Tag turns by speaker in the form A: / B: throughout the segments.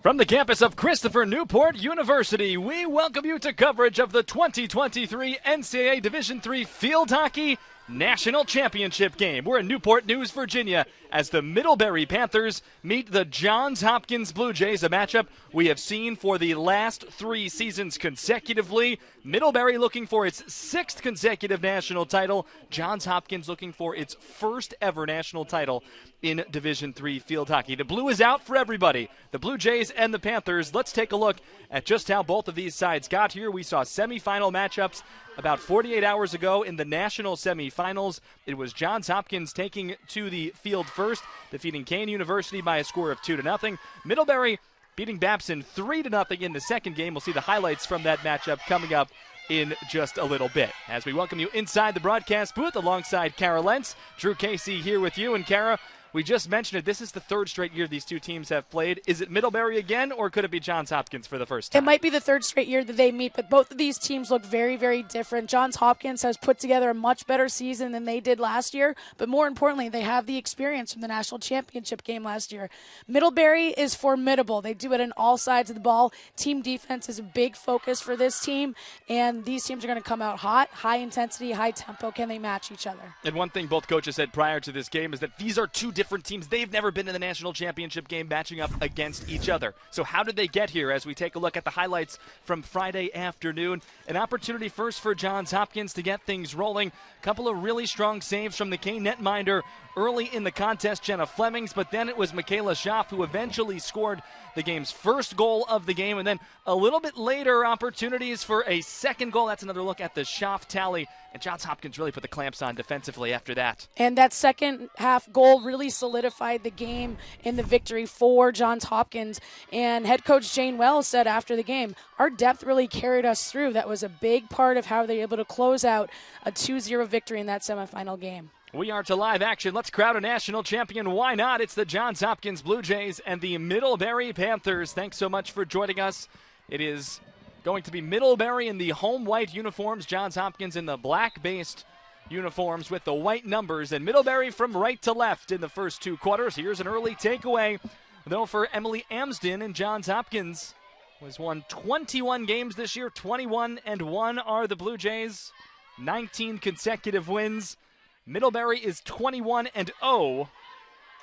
A: From the campus of Christopher Newport University, we welcome you to coverage of the 2023 NCAA Division III Field Hockey National Championship game. We're in Newport News, Virginia, as the Middlebury Panthers meet the Johns Hopkins Blue Jays, a matchup we have seen for the last 3 seasons consecutively. Middlebury looking for its 6th consecutive national title. Johns Hopkins looking for its first ever national title in Division III field hockey. The blue is out for everybody, the Blue Jays and the Panthers. Let's take a look at just how both of these sides got here. We saw semifinal matchups about 48 hours ago in the national semifinals. It was Johns Hopkins taking to the field first, defeating Kean University by a score of 2-0. Middlebury beating Babson 3-0 in the second game. We'll see the highlights from that matchup coming up in just a little bit. As we welcome you inside the broadcast booth alongside Kara Lentz, Drew Casey here with you. And Kara, we just mentioned it. This is the 3rd straight year these two teams have played. Is it Middlebury again, or could it be Johns Hopkins for the first time?
B: It might be the 3rd straight year that they meet, but both of these teams look very, very different. Johns Hopkins has put together a much better season than they did last year, but more importantly, they have the experience from the national championship game last year. Middlebury is formidable. They do it on all sides of the ball. Team defense is a big focus for this team, and these teams are going to come out hot, high intensity, high tempo. Can they match each other?
A: And one thing both coaches said prior to this game is that these are two different teams. They've never been in the national championship game matching up against each other. So how did they get here as we take a look at the highlights from Friday afternoon? An opportunity first for Johns Hopkins to get things rolling. A couple of really strong saves from the Kean netminder early in the contest, Jenna Flemings, but then it was Michaela Schaff who eventually scored the game's first goal of the game, and then a little bit later, opportunities for a second goal. That's another look at the Schaff tally, and Johns Hopkins really put the clamps on defensively after that.
B: And that second half goal really solidified the game in the victory for Johns Hopkins, and head coach Jane Wells said after the game, our depth really carried us through. That was a big part of how they were able to close out a 2-0 victory in that semifinal game.
A: We are to live action. Let's crown a national champion. Why not? It's the Johns Hopkins Blue Jays and the Middlebury Panthers. Thanks so much for joining us. It is going to be Middlebury in the home white uniforms, Johns Hopkins in the black-based uniforms with the white numbers, and Middlebury from right to left in the first 2 quarters. Here's an early takeaway, though, for Emily Amsden, and Johns Hopkins has won 21 games this year. 21-1 are the Blue Jays. 19 consecutive wins. Middlebury is 21-0,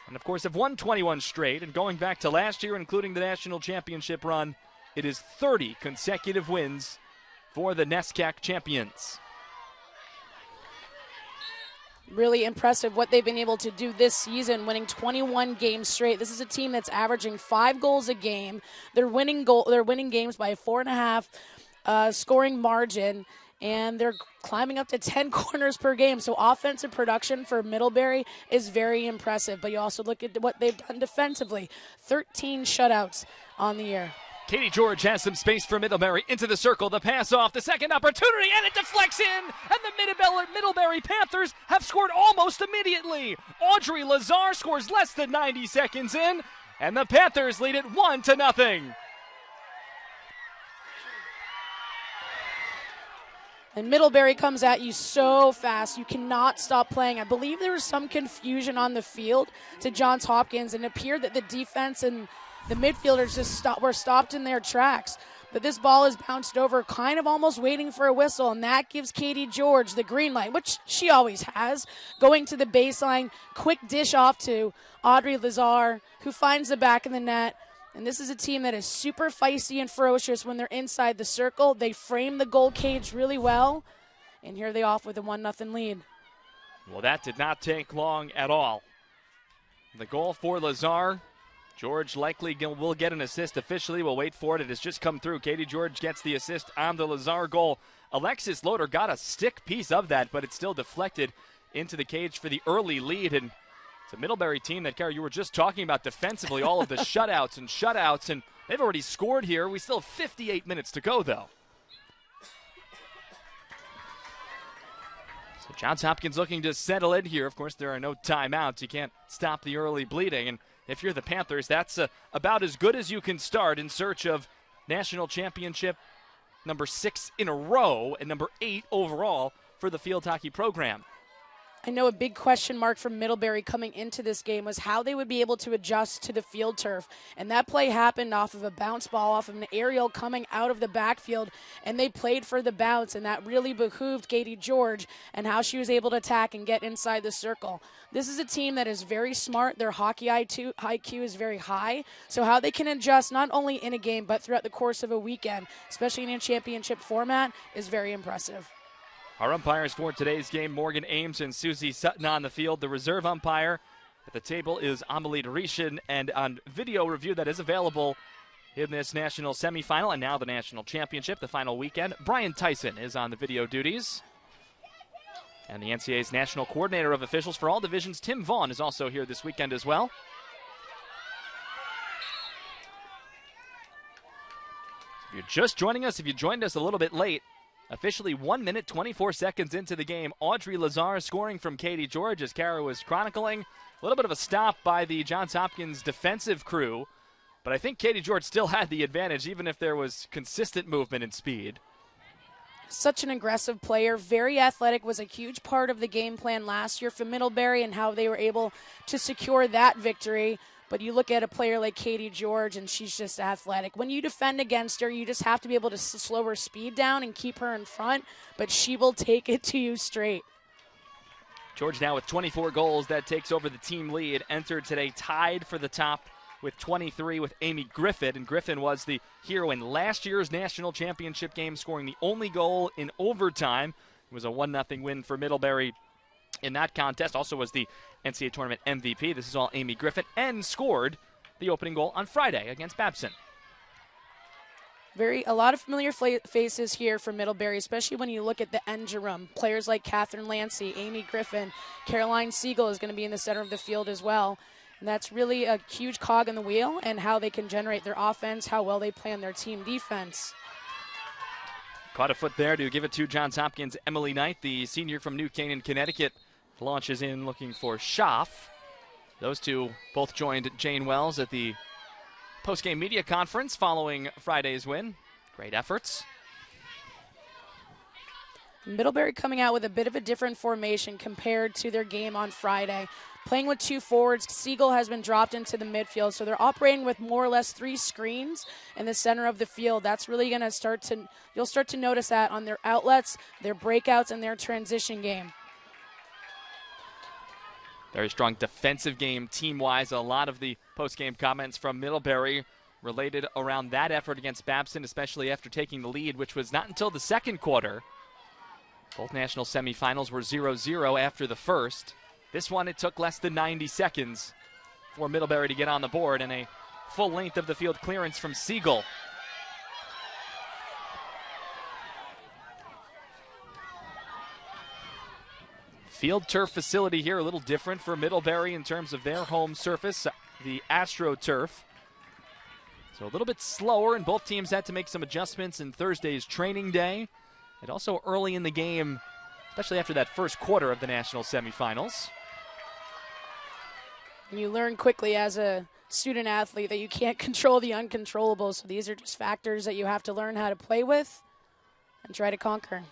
A: and of course have won 21 straight, and going back to last year, including the national championship run, it is 30 consecutive wins for the NESCAC champions.
B: Really impressive what they've been able to do this season, winning 21 games straight. This is a team that's averaging 5 goals a game. They're winning games by a 4.5 scoring margin, and they're climbing up to 10 corners per game. So offensive production for Middlebury is very impressive. But you also look at what they've done defensively. 13 shutouts on the year.
A: Katie George has some space for Middlebury into the circle. The pass off, the second opportunity, and it deflects in. And the Middlebury Panthers have scored almost immediately. Audrey Lazar scores less than 90 seconds in, and the Panthers lead it 1-0.
B: And Middlebury comes at you so fast, you cannot stop playing. I believe there was some confusion on the field to Johns Hopkins, and it appeared that the defense and the midfielders just were stopped in their tracks. But this ball is bounced over, kind of almost waiting for a whistle, and that gives Katie George the green light, which she always has. Going to the baseline, quick dish off to Audrey Lazar, who finds the back of the net. And this is a team that is super feisty and ferocious when they're inside the circle. They frame the goal cage really well. And here they off with a 1-0 lead.
A: Well, that did not take long at all. The goal for Lazar. George likely will get an assist officially. We'll wait for it. It has just come through. Katie George gets the assist on the Lazar goal. Alexis Loader got a stick piece of that, but it's still deflected into the cage for the early lead. And it's a Middlebury team that, Kara, you were just talking about defensively, all of the shutouts, and they've already scored here. We still have 58 minutes to go, though. So Johns Hopkins looking to settle in here. Of course, there are no timeouts. You can't stop the early bleeding. And if you're the Panthers, that's about as good as you can start in search of national championship number 6 in a row and number 8 overall for the field hockey program.
B: I know a big question mark for Middlebury coming into this game was how they would be able to adjust to the field turf. And that play happened off of a bounce ball, off of an aerial coming out of the backfield, and they played for the bounce, and that really behooved Katie George and how she was able to attack and get inside the circle. This is a team that is very smart. Their hockey IQ is very high. So how they can adjust not only in a game but throughout the course of a weekend, especially in a championship format, is very impressive.
A: Our umpires for today's game, Morgan Ames and Susie Sutton on the field. The reserve umpire at the table is Amelie Rishin, and on video review that is available in this national semifinal and now the national championship, the final weekend, Brian Tyson is on the video duties. And the NCAA's national coordinator of officials for all divisions, Tim Vaughn, is also here this weekend as well. If you're just joining us, if you joined us a little bit late, officially 1 minute, 24 seconds into the game, Audrey Lazar scoring from Katie George, as Kara was chronicling. A little bit of a stop by the Johns Hopkins defensive crew, but I think Katie George still had the advantage, even if there was consistent movement and speed.
B: Such an aggressive player, very athletic, was a huge part of the game plan last year for Middlebury and how they were able to secure that victory. But you look at a player like Katie George, and she's just athletic. When you defend against her, you just have to be able to slow her speed down and keep her in front, but she will take it to you straight.
A: George now with 24 goals. That takes over the team lead. Entered today tied for the top with 23 with Amy Griffin. And Griffin was the hero in last year's national championship game, scoring the only goal in overtime. It was a 1-0 win for Middlebury in that contest. Also was the NCAA tournament MVP. This is all Amy Griffin, and scored the opening goal on Friday against Babson.
B: A lot of familiar faces here for Middlebury, especially when you look at the engine room. Players like Catherine Lancy, Amy Griffin, Caroline Siegel is going to be in the center of the field as well. And that's really a huge cog in the wheel, and how they can generate their offense, how well they play on their team defense.
A: Caught a foot there to give it to Johns Hopkins. Emily Knight, the senior from New Canaan, Connecticut, launches in looking for Schaff. Those two both joined Jane Wells at the post-game media conference following Friday's win. Great efforts.
B: Middlebury coming out with a bit of a different formation compared to their game on Friday. Playing with two forwards, Siegel has been dropped into the midfield, so they're operating with more or less 3 screens in the center of the field. That's really going to you'll start to notice that on their outlets, their breakouts, and their transition game.
A: Very strong defensive game team-wise. A lot of the post-game comments from Middlebury related around that effort against Babson, especially after taking the lead, which was not until the second quarter. Both national semifinals were 0-0 after the first. This one, it took less than 90 seconds for Middlebury to get on the board, and a full length of the field clearance from Siegel. Field turf facility here, a little different for Middlebury in terms of their home surface, the AstroTurf. So a little bit slower, and both teams had to make some adjustments in Thursday's training day. And also early in the game, especially after that first quarter of the national semifinals.
B: You learn quickly as a student athlete that you can't control the uncontrollables. So these are just factors that you have to learn how to play with and try to conquer.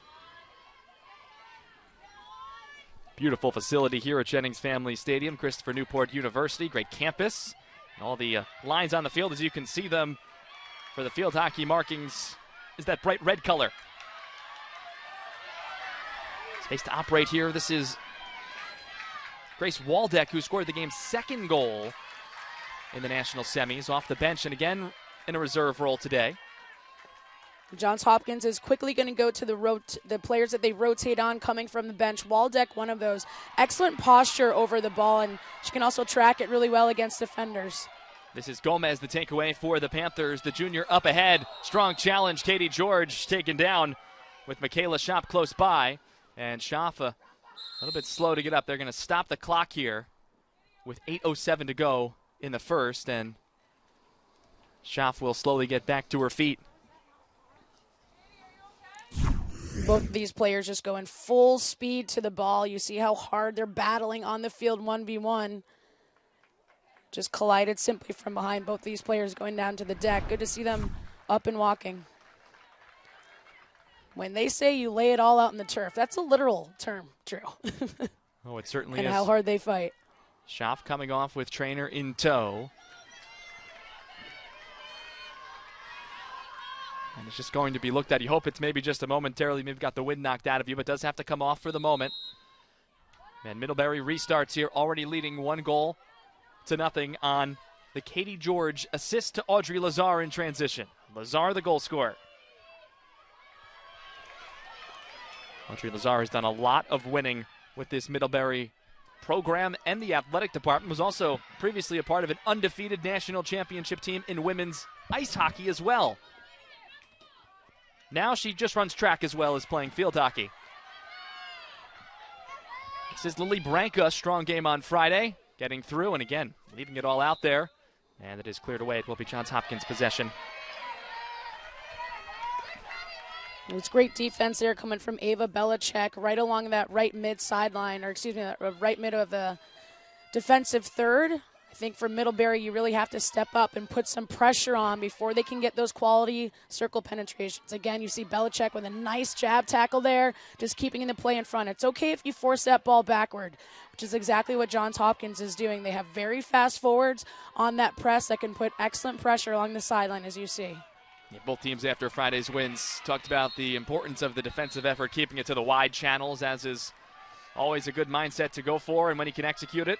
A: Beautiful facility here at Jennings Family Stadium, Christopher Newport University. Great campus. And all the lines on the field, as you can see them for the field hockey markings, is that bright red color. Space to operate here. This is Grace Waldeck, who scored the game's second goal in the national semis, off the bench and again in a reserve role today.
B: Johns Hopkins is quickly going to go to the players that they rotate on coming from the bench. Waldeck, one of those. Excellent posture over the ball, and she can also track it really well against defenders.
A: This is Gomez, the takeaway for the Panthers. The junior up ahead. Strong challenge. Katie George taken down with Michaela Schaff close by. And Schaff a little bit slow to get up. They're going to stop the clock here with 8:07 to go in the first, and Schaff will slowly get back to her feet.
B: Both of these players just going full speed to the ball. You see how hard they're battling on the field 1v1. Just collided simply from behind. Both these players going down to the deck. Good to see them up and walking. When they say you lay it all out in the turf, that's a literal term, Drew.
A: Oh, it certainly
B: and
A: is.
B: how hard they fight.
A: Schaaf coming off with trainer in tow. And it's just going to be looked at. You hope it's maybe just a momentarily, maybe got the wind knocked out of you, but does have to come off for the moment. And Middlebury restarts here, already leading 1-0 on the Katie George assist to Audrey Lazar in transition. Lazar, the goal scorer. Audrey Lazar has done a lot of winning with this Middlebury program and the athletic department. Was also previously a part of an undefeated national championship team in women's ice hockey as well. Now she just runs track as well as playing field hockey. This is Lily Branca, strong game on Friday, getting through and again, leaving it all out there. And it is cleared away. It will be Johns Hopkins' possession.
B: It was great defense there coming from Ava Belichick right along that right mid sideline, or excuse me, that right mid of the defensive third. I think for Middlebury, you really have to step up and put some pressure on before they can get those quality circle penetrations. Again, you see Belichick with a nice jab tackle there, just keeping the play in front. It's okay if you force that ball backward, which is exactly what Johns Hopkins is doing. They have very fast forwards on that press that can put excellent pressure along the sideline, as you see.
A: Yeah, both teams after Friday's wins talked about the importance of the defensive effort, keeping it to the wide channels, as is always a good mindset to go for, and when you can execute it.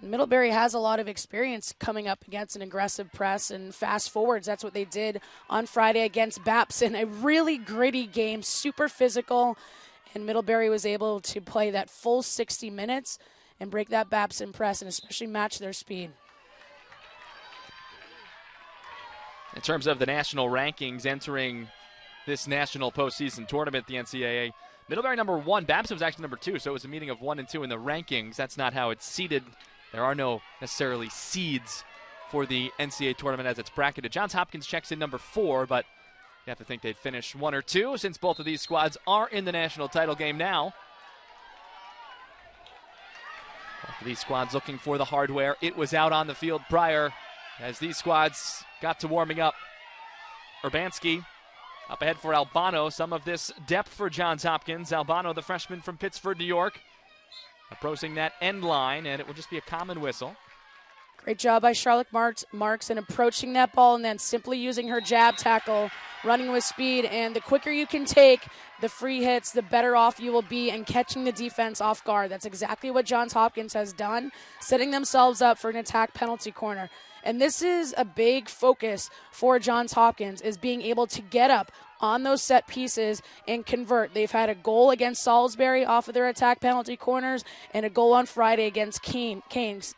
B: Middlebury has a lot of experience coming up against an aggressive press and fast forwards. That's what they did on Friday against Babson. A really gritty game, super physical, and Middlebury was able to play that full 60 minutes and break that Babson press and especially match their speed.
A: In terms of the national rankings entering this national postseason tournament, the NCAA, Middlebury number 1, Babson was actually number 2, so it was a meeting of 1 and 2 in the rankings. That's not how it's seeded. There are no necessarily seeds for the NCAA tournament as it's bracketed. Johns Hopkins checks in number 4, but you have to think they'd finish 1 or 2 since both of these squads are in the national title game now. Both of these squads looking for the hardware. It was out on the field prior as these squads got to warming up. Urbanski up ahead for Albano. Some of this depth for Johns Hopkins. Albano, the freshman from Pittsford, New York, approaching that end line, and it will just be a common whistle.
B: Great job by Charlotte Marks in approaching that ball and then simply using her jab tackle, running with speed. And the quicker you can take the free hits, the better off you will be in catching the defense off guard. That's exactly what Johns Hopkins has done, setting themselves up for an attack penalty corner. And this is a big focus for Johns Hopkins, is being able to get up on those set pieces and convert. They've had a goal against Salisbury off of their attack penalty corners and a goal on Friday against Canes,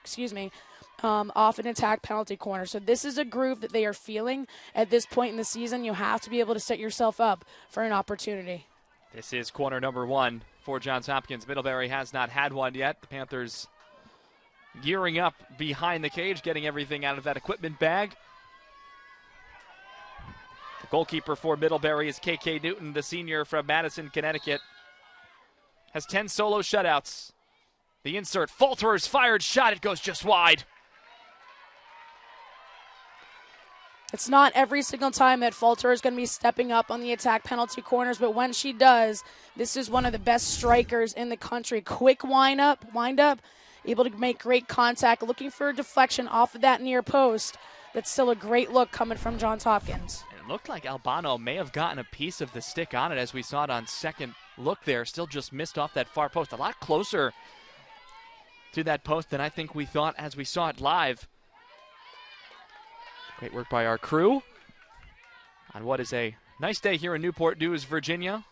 B: off an attack penalty corner. So this is a groove that they are feeling at this point in the season. You have to be able to set yourself up for an opportunity.
A: This is corner number 1 for Johns Hopkins. Middlebury has not had one yet. The Panthers gearing up behind the cage, getting everything out of that equipment bag. The goalkeeper for Middlebury is KK Newton, the senior from Madison, Connecticut. Has 10 solo shutouts. The insert, Falterer's fired shot, it goes just wide.
B: It's not every single time that Falter is going to be stepping up on the attack penalty corners, but when she does, this is one of the best strikers in the country. Quick wind up, able to make great contact, looking for a deflection off of that near post. That's still a great look coming from Johns Hopkins.
A: It looked like Albano may have gotten a piece of the stick on it as we saw it on second look there. Still just missed off that far post. A lot closer to that post than I think we thought as we saw it live. Great work by our crew on what is a nice day here in Newport News, Virginia.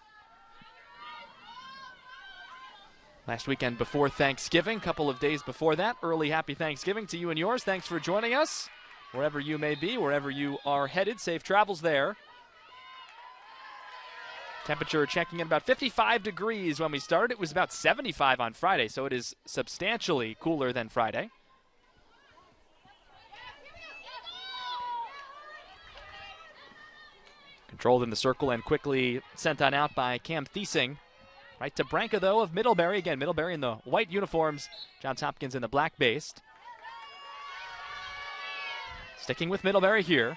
A: Last weekend before Thanksgiving, couple of days before that. Early happy Thanksgiving to you and yours. Thanks for joining us. Wherever you may be, wherever you are headed, safe travels there. Temperature checking in about 55 degrees when we started. It was about 75 on Friday, so it is substantially cooler than Friday. Controlled in the circle and quickly sent on out by Cam Thiesing. Right to Branca, though, of Middlebury. Again, Middlebury in the white uniforms. Johns Hopkins in the black-based. Sticking with Middlebury here.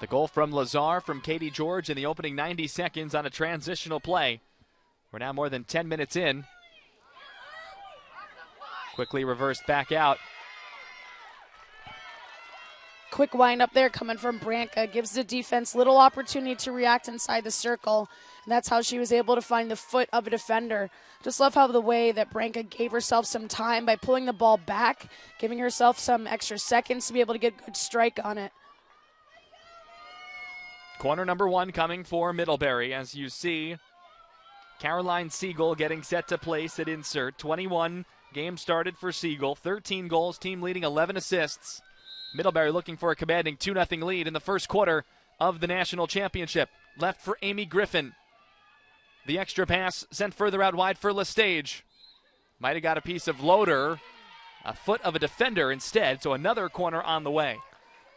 A: The goal from Lazar from Katie George in the opening 90 seconds on a transitional play. We're now more than 10 minutes in. Quickly reversed back out.
B: Quick wind up there coming from Branca. Gives the defense little opportunity to react inside the circle. And that's how she was able to find the foot of a defender. Just love how the way that Branca gave herself some time by pulling the ball back, giving herself some extra seconds to be able to get a good strike on it.
A: Corner number 1 coming for Middlebury. As you see, Caroline Siegel getting set to place at insert. 21 games started for Siegel. 13 goals, team leading 11 assists. Middlebury looking for a commanding 2-0 lead in the first quarter of the national championship. Left for Amy Griffin. The extra pass sent further out wide for Lestage. Might have got a piece of Loader. A foot of a defender instead, so another corner on the way.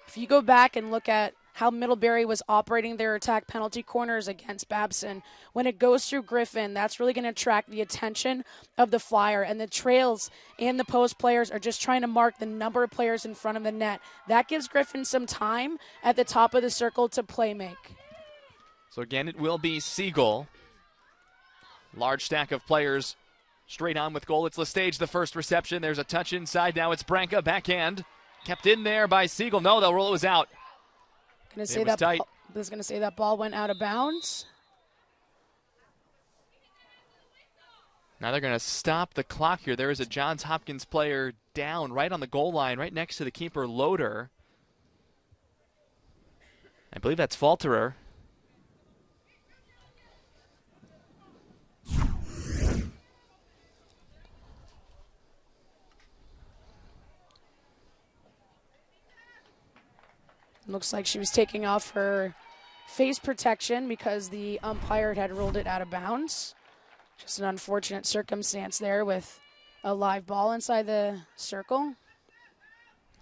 B: If you go back and look at how Middlebury was operating their attack penalty corners against Babson, when it goes through Griffin, that's really going to attract the attention of the Flyer, and the trails and the post players are just trying to mark the number of players in front of the net. That gives Griffin some time at the top of the circle to play make.
A: So again, it will be Siegel. Large stack of players straight on with goal. It's Lestage, the first reception. There's a touch inside. Now it's Branca, backhand. Kept in there by Siegel. No, they'll roll. It was out.
B: I was going to say that ball went out of bounds.
A: Now they're going to stop the clock here. There is a Johns Hopkins player down right on the goal line, right next to the keeper, Loader. I believe that's Falterer.
B: Looks like she was taking off her face protection because the umpire had ruled it out of bounds. Just an unfortunate circumstance there with a live ball inside the circle.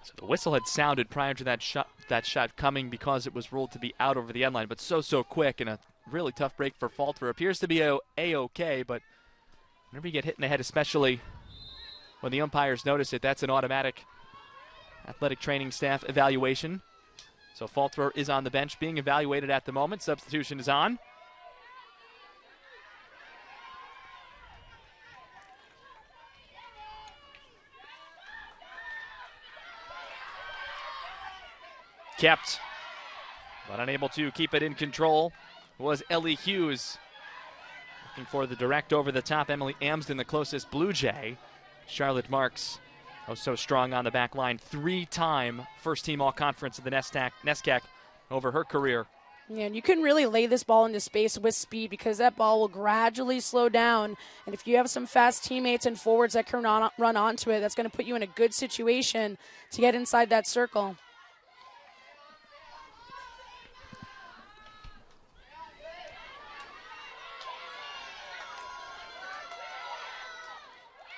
A: So the whistle had sounded prior to that shot coming because it was ruled to be out over the end line, but so quick and a really tough break for Falterer. Appears to be A-OK, but whenever you get hit in the head, especially when the umpires notice it, that's an automatic athletic training staff evaluation. So Falterer is on the bench being evaluated at the moment. Substitution is on. Kept, but unable to keep it in control was Ellie Hughes. Looking for the direct over the top. Emily Amsden, the closest Blue Jay. Charlotte Marks, oh so strong on the back line. 3-time first-team all-conference in the NESCAC over her career.
B: Yeah, and you can really lay this ball into space with speed because that ball will gradually slow down. And if you have some fast teammates and forwards that can run onto it, that's going to put you in a good situation to get inside that circle.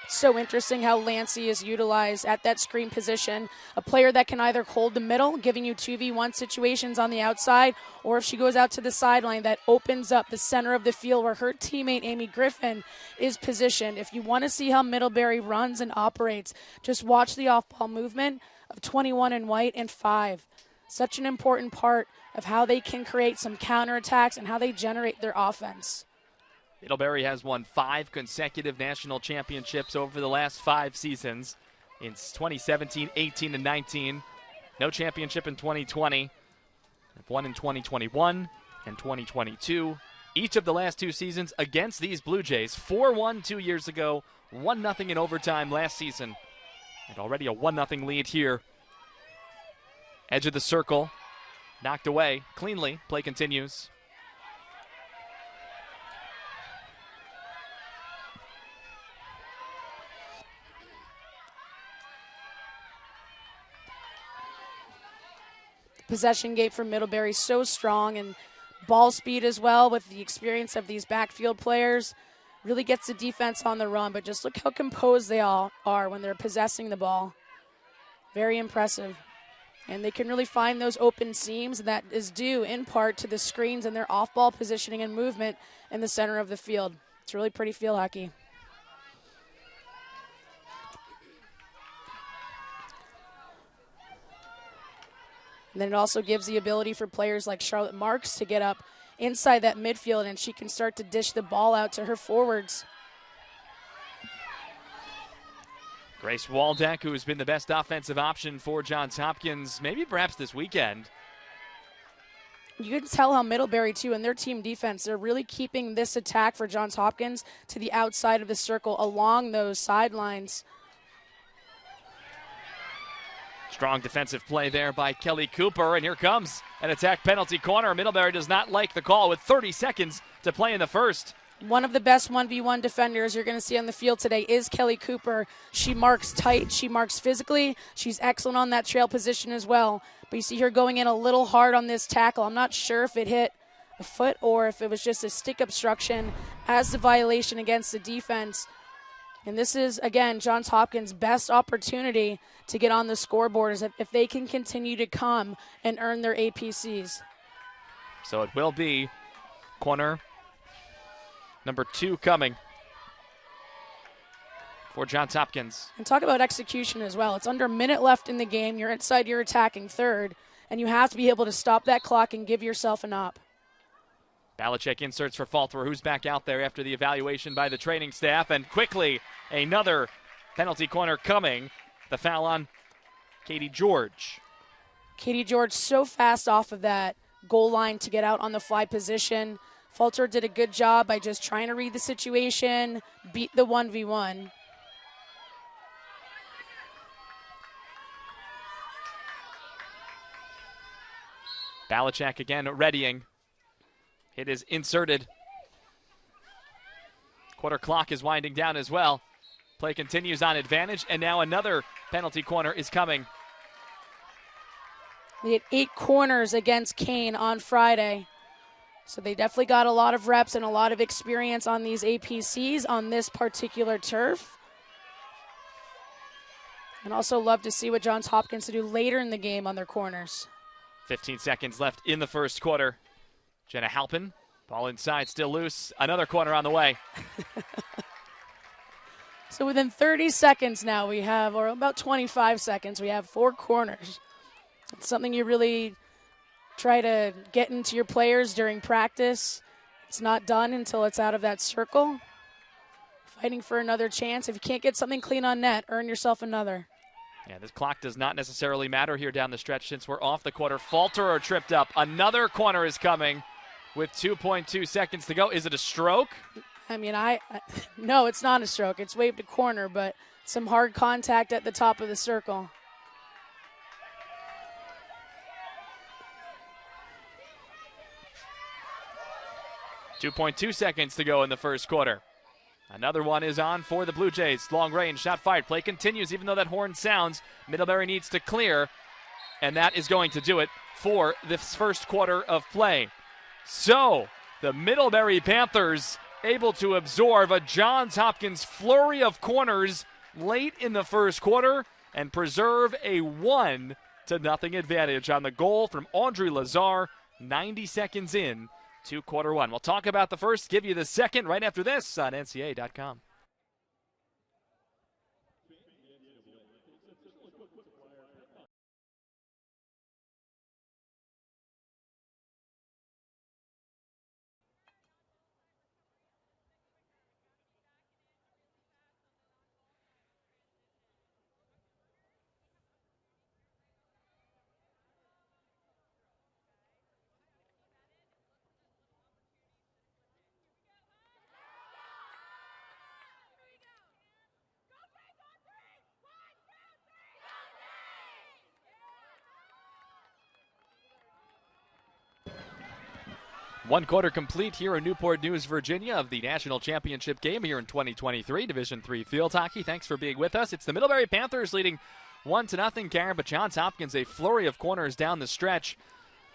B: So interesting how Lancey is utilized at that screen position. A player that can either hold the middle, giving you 2v1 situations on the outside, or if she goes out to the sideline, that opens up the center of the field where her teammate Amy Griffin is positioned. If you want to see how Middlebury runs and operates, just watch the off-ball movement of 21 in white and 5. Such an important part of how they can create some counterattacks and how they generate their offense.
A: Middlebury has won 5 consecutive national championships over the last 5 seasons in 2017, 18, and 19. No championship in 2020. They've won in 2021 and 2022. Each of the last 2 seasons against these Blue Jays. 4-1 2 years ago, 1-0 in overtime last season. And already a 1-0 lead here. Edge of the circle, knocked away cleanly. Play continues.
B: Possession game for Middlebury so strong, and ball speed as well with the experience of these backfield players really gets the defense on the run. But just look how composed they all are when they're possessing the ball. Very impressive. And they can really find those open seams, and that is due in part to the screens and their off-ball positioning and movement in the center of the field. It's really pretty field hockey. And then it also gives the ability for players like Charlotte Marks to get up inside that midfield, and she can start to dish the ball out to her forwards.
A: Grace Waldeck, who has been the best offensive option for Johns Hopkins, maybe perhaps this weekend.
B: You can tell how Middlebury, too, and their team defense, they're really keeping this attack for Johns Hopkins to the outside of the circle along those sidelines.
A: Strong defensive play there by Kelly Cooper, and here comes an attack penalty corner. Middlebury does not like the call with 30 seconds to play in the first.
B: One of the best 1v1 defenders you're going to see on the field today is Kelly Cooper. She marks tight. She marks physically. She's excellent on that trail position as well. But you see her going in a little hard on this tackle. I'm not sure if it hit a foot or if it was just a stick obstruction as the violation against the defense. And this is, again, Johns Hopkins' best opportunity to get on the scoreboard is if they can continue to come and earn their APCs.
A: So it will be corner number 2 coming for Johns Hopkins.
B: And talk about execution as well. It's under a minute left in the game. You're inside your attacking third, and you have to be able to stop that clock and give yourself an op.
A: Belichick inserts for Falter, who's back out there after the evaluation by the training staff, and quickly another penalty corner coming. The foul on Katie George.
B: Katie George so fast off of that goal line to get out on the fly position. Falter did a good job by just trying to read the situation, beat the 1v1.
A: Belichick again readying. It is inserted. Quarter clock is winding down as well. Play continues on advantage, and now another penalty corner is coming.
B: They had 8 corners against Kane on Friday. So they definitely got a lot of reps and a lot of experience on these APCs on this particular turf. And also love to see what Johns Hopkins to do later in the game on their corners.
A: 15 seconds left in the first quarter. Jenna Halpin, ball inside, still loose. Another corner on the way.
B: So within 30 seconds now we have, or about 25 seconds, we have 4 corners. It's something you really try to get into your players during practice. It's not done until it's out of that circle. Fighting for another chance. If you can't get something clean on net, earn yourself another.
A: Yeah, this clock does not necessarily matter here down the stretch since we're off the quarter. Falter or tripped up. Another corner is coming with 2.2 seconds to go. Is it a stroke?
B: I mean, no, it's not a stroke. It's waved to corner, but some hard contact at the top of the circle.
A: .2 seconds to go in the first quarter. Another one is on for the Blue Jays. Long range, shot fired. Play continues even though that horn sounds. Middlebury needs to clear, and that is going to do it for this first quarter of play. So, the Middlebury Panthers able to absorb a Johns Hopkins flurry of corners late in the first quarter and preserve a 1-0 advantage on the goal from Audrey Lazar 90 seconds in to quarter 1. We'll talk about the first, give you the second right after this on NCAA.com. One quarter complete here in Newport News, Virginia, of the national championship game here in 2023 Division III field hockey. Thanks for being with us. It's the Middlebury Panthers leading 1-0, Karen, but Johns Hopkins a flurry of corners down the stretch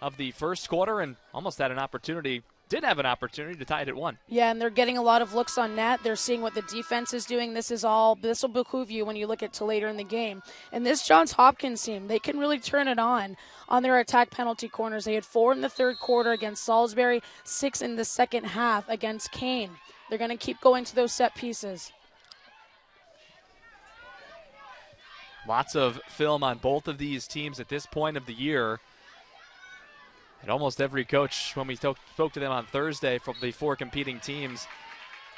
A: of the first quarter and almost had an opportunity. Did have an opportunity to tie it at 1.
B: Yeah, and they're getting a lot of looks on net. They're seeing what the defense is doing. This will behoove you when you look at to later in the game. And this Johns Hopkins team, they can really turn it on their attack penalty corners. They had 4 in the third quarter against Salisbury, 6 in the second half against Kane. They're going to keep going to those set pieces.
A: Lots of film on both of these teams at this point of the year. And almost every coach, when we spoke to them on Thursday from the 4 competing teams,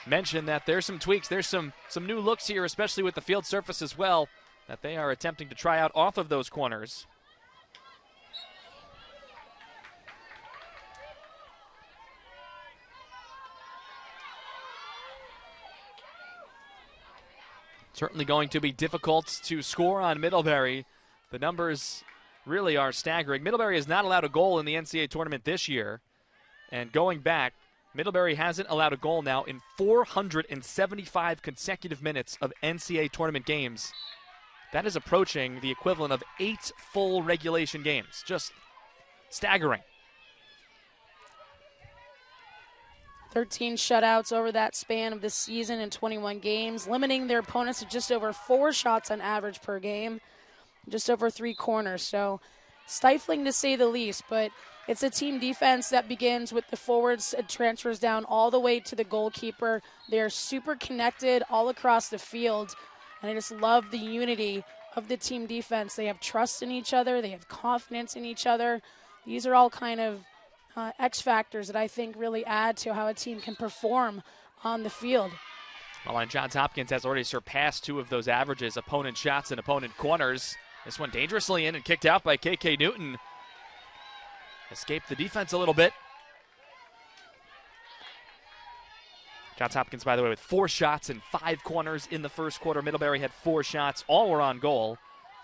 A: mentioned that there's some tweaks, there's some new looks here, especially with the field surface as well, that they are attempting to try out off of those corners. Certainly going to be difficult to score on Middlebury. The numbers really are staggering. Middlebury has not allowed a goal in the NCAA tournament this year. And going back, Middlebury hasn't allowed a goal now in 475 consecutive minutes of NCAA tournament games. That is approaching the equivalent of 8 full regulation games. Just staggering.
B: 13 shutouts over that span of the season in 21 games, limiting their opponents to just over 4 shots on average per game, just over 3 corners. So stifling to say the least, but it's a team defense that begins with the forwards and transfers down all the way to the goalkeeper. They are super connected all across the field, and I just love the unity of the team defense. They have trust in each other. They have confidence in each other. These are all kind of X factors that I think really add to how a team can perform on the field.
A: Well, and Johns Hopkins has already surpassed 2 of those averages, opponent shots and opponent corners. This one dangerously in and kicked out by KK Newton. Escaped the defense a little bit. Johns Hopkins, by the way, with 4 shots and 5 corners in the first quarter. Middlebury had 4 shots. All were on goal.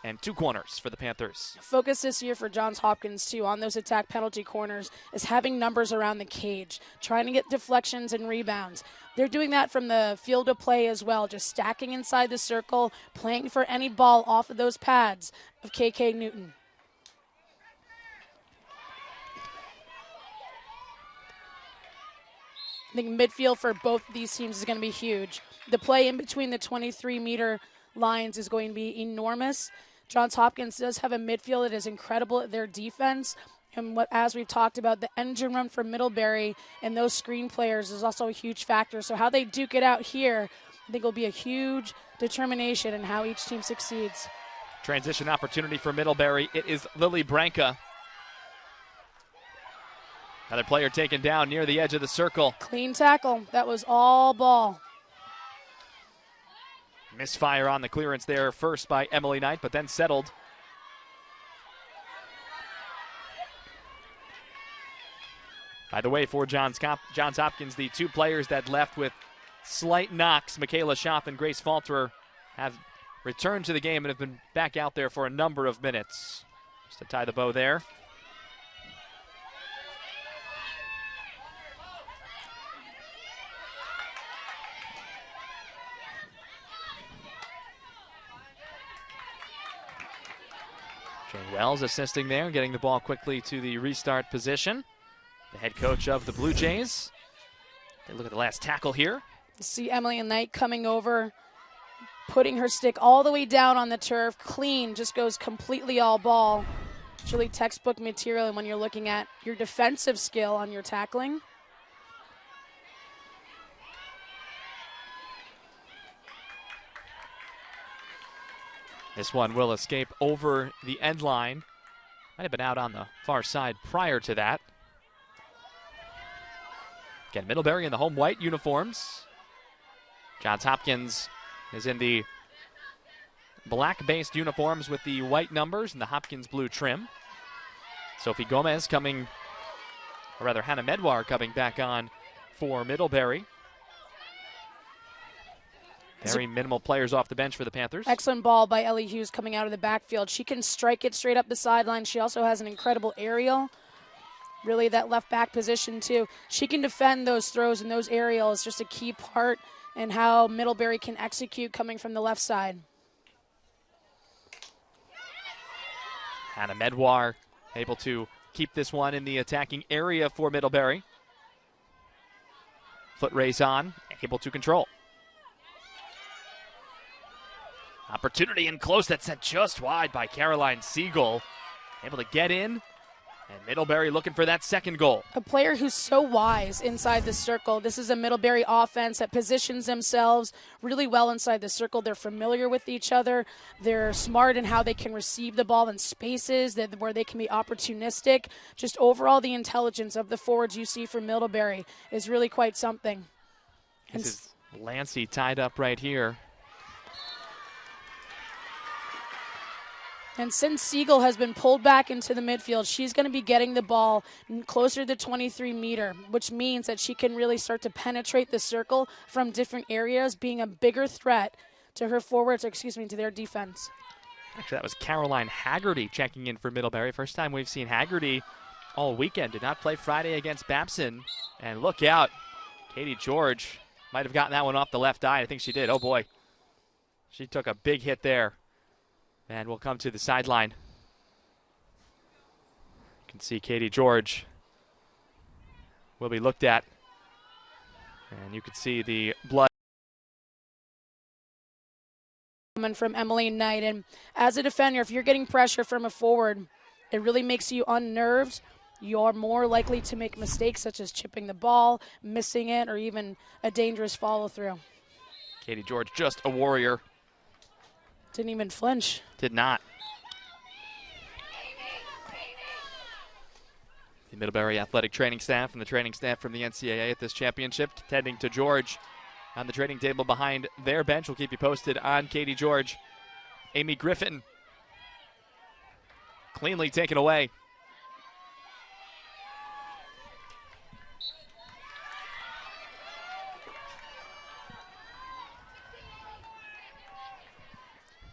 A: And 2 corners for the Panthers.
B: Focus this year for Johns Hopkins, too, on those attack penalty corners is having numbers around the cage, trying to get deflections and rebounds. They're doing that from the field of play as well, just stacking inside the circle, playing for any ball off of those pads of KK Newton. I think midfield for both of these teams is going to be huge. The play in between the 23-meter lines is going to be enormous. Johns Hopkins does have a midfield that is incredible at their defense. And as we've talked about, the engine room for Middlebury and those screen players is also a huge factor. So how they duke it out here, I think will be a huge determination in how each team succeeds.
A: Transition opportunity for Middlebury. It is Lily Branca. Another player taken down near the edge of the circle.
B: Clean tackle. That was all ball.
A: Misfire on the clearance there first by Emily Knight, but then settled. By the way, for Johns Hopkins, the 2 players that left with slight knocks, Michaela Schaff and Grace Falterer, have returned to the game and have been back out there for a number of minutes. Just to tie the bow there. Jane Wells assisting there, getting the ball quickly to the restart position. The head coach of the Blue Jays. Take a look at the last tackle here.
B: You see Emily Knight coming over, putting her stick all the way down on the turf, clean, just goes completely all ball. It's really textbook material when you're looking at your defensive skill on your tackling.
A: This one will escape over the end line. Might have been out on the far side prior to that. Again, Middlebury in the home white uniforms. Johns Hopkins is in the black-based uniforms with the white numbers and the Hopkins blue trim. Sophie Gomez coming, or rather Hannah Medwar coming back on for Middlebury. Very minimal players off the bench for the Panthers.
B: Excellent ball by Ellie Hughes coming out of the backfield. She can strike it straight up the sideline. She also has an incredible aerial. Really, that left back position, too. She can defend those throws and those aerials. Just a key part in how Middlebury can execute coming from the left side.
A: Hannah Medwar able to keep this one in the attacking area for Middlebury. Foot race on, able to control. Opportunity in close, that's sent just wide by Caroline Siegel. Able to get in And Middlebury looking for that second goal.
B: A player who's so wise inside the circle. This is a Middlebury offense that positions themselves really well inside the circle. They're familiar with each other. They're smart in how they can receive the ball in spaces where they can be opportunistic. Just overall, the intelligence of the forwards you see from Middlebury is really quite something.
A: This is Lancey tied up right here.
B: And since Siegel has been pulled back into the midfield, she's going to be getting the ball closer to the 23-meter, which means that she can really start to penetrate the circle from different areas, being a bigger threat to her forwards, to their defense.
A: Actually, that was Caroline Haggerty checking in for Middlebury. First time we've seen Haggerty all weekend. Did not play Friday against Babson. And look out, Katie George might have gotten that one off the left eye. I think she did. Oh, boy. She took a big hit there. And we'll come to the sideline. You can see Katie George will be looked at. And you can see the blood
B: coming from Emily Knight. And as a defender, if you're getting pressure from a forward, it really makes you unnerved. You're more likely to make mistakes such as chipping the ball, missing it, or even a dangerous follow-through.
A: Katie George, just a warrior.
B: Didn't even flinch.
A: Did not. The Middlebury athletic training staff and the training staff from the NCAA at this championship tending to George on the training table behind their bench. We'll keep you posted on Katie George. Amy Griffin cleanly taken away.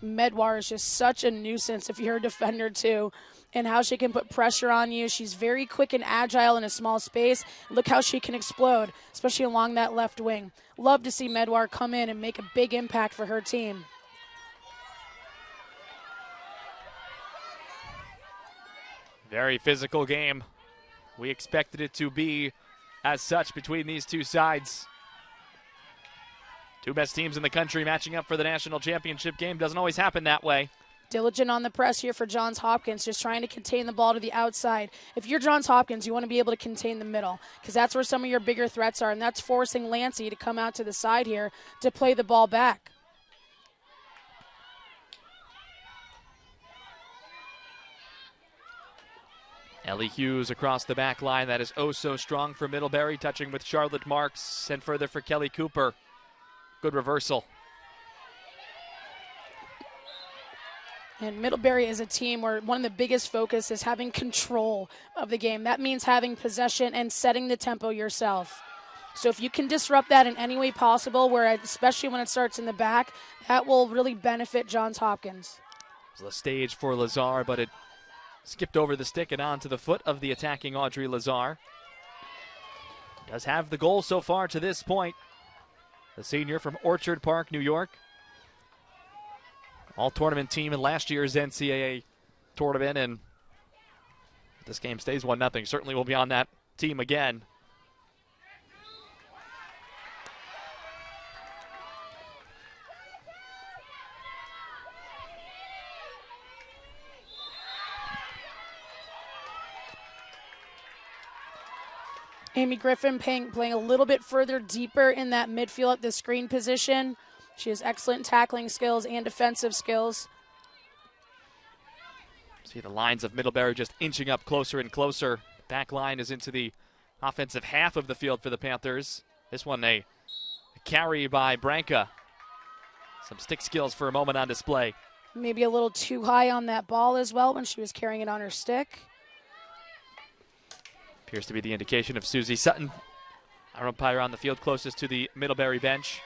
B: Medwar is just such a nuisance if you're a defender too, and how she can put pressure on you. She's very quick and agile in a small space. Look how she can explode, especially along that left wing. Love to see Medwar come in and make a big impact for her team.
A: Very physical game. We expected it to be as such between these two sides. Two best teams in the country matching up for the national championship game. Doesn't always happen that way.
B: Diligent on the press here for Johns Hopkins, just trying to contain the ball to the outside. If you're Johns Hopkins, you want to be able to contain the middle because that's where some of your bigger threats are, and that's forcing Lancey to come out to the side here to play the ball back.
A: Ellie Hughes across the back line. That is oh so strong for Middlebury, touching with Charlotte Marks and further for Kelly Cooper. Good reversal.
B: And Middlebury is a team where one of the biggest focus is having control of the game. That means having possession and setting the tempo yourself. So if you can disrupt that in any way possible, especially when it starts in the back, that will really benefit Johns Hopkins.
A: It was a stage for Lazar, but it skipped over the stick and onto the foot of the attacking Audrey Lazar. Does have the goal so far to this point. The senior from Orchard Park, New York. All-tournament team in last year's NCAA tournament, and if this game stays 1-0, certainly will be on that team again.
B: Amy Griffin playing a little bit further deeper in that midfield at the screen position. She has excellent tackling skills and defensive skills.
A: See the lines of Middlebury just inching up closer and closer. Back line is into the offensive half of the field for the Panthers. This one a carry by Branca. Some stick skills for a moment on display.
B: Maybe a little too high on that ball as well when she was carrying it on her stick.
A: Appears to be the indication of Susie Sutton, our umpire on the field closest to the Middlebury bench.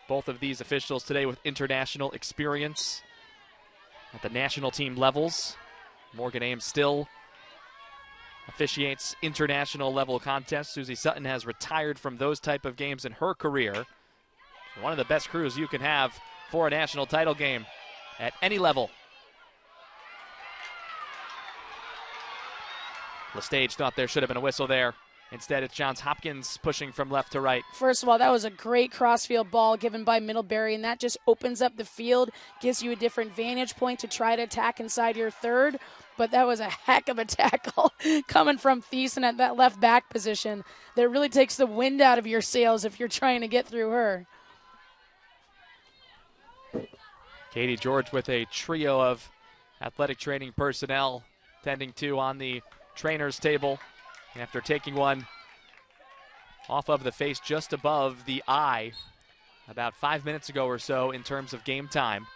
A: Both of these officials today with international experience at the national team levels. Morgan Ames still officiates international level contests. Susie Sutton has retired from those type of games in her career. One of the best crews you can have for a national title game at any level. Lestage thought there should have been a whistle there. Instead, it's Johns Hopkins pushing from left to right.
B: First of all, that was a great crossfield ball given by Middlebury, and that just opens up the field, gives you a different vantage point to try to attack inside your third. but that was a heck of a tackle coming from Thiessen at that left back position. That really takes the wind out of your sails if you're trying to get through her.
A: Katie George with a trio of athletic training personnel tending to on the trainer's table after taking one off of the face just above the eye about 5 minutes ago or so in terms of game time.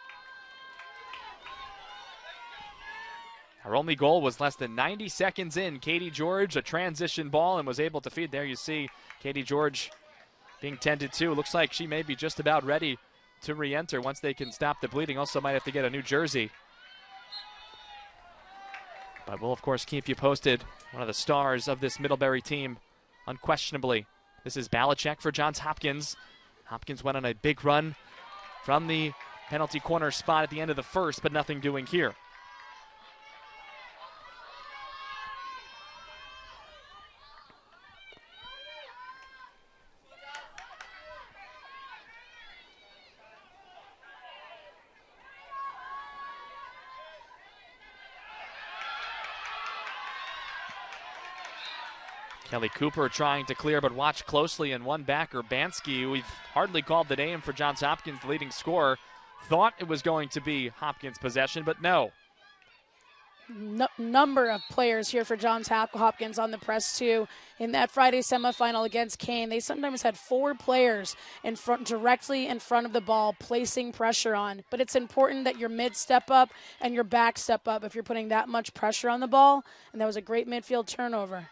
A: Her only goal was less than 90 seconds in. Katie George, a transition ball, and was able to feed. There you see Katie George being tended to. Looks like she may be just about ready to re-enter once they can stop the bleeding. Also might have to get a new jersey. But we'll, of course, keep you posted. One of the stars of this Middlebury team, unquestionably. This is Balachek for Johns Hopkins. Hopkins went on a big run from the penalty corner spot at the end of the first, but nothing doing here. Kelly Cooper trying to clear, but watch closely, and one backer, Bansky, we've hardly called the name for Johns Hopkins, the leading scorer. Thought it was going to be Hopkins' possession, but no.
B: Number of players here for Johns Hopkins on the press, too. In that Friday semifinal against Kane, they sometimes had 4 players in front, directly in front of the ball, placing pressure on. But it's important that your mid step up and your back step up if you're putting that much pressure on the ball. And that was a great midfield turnover.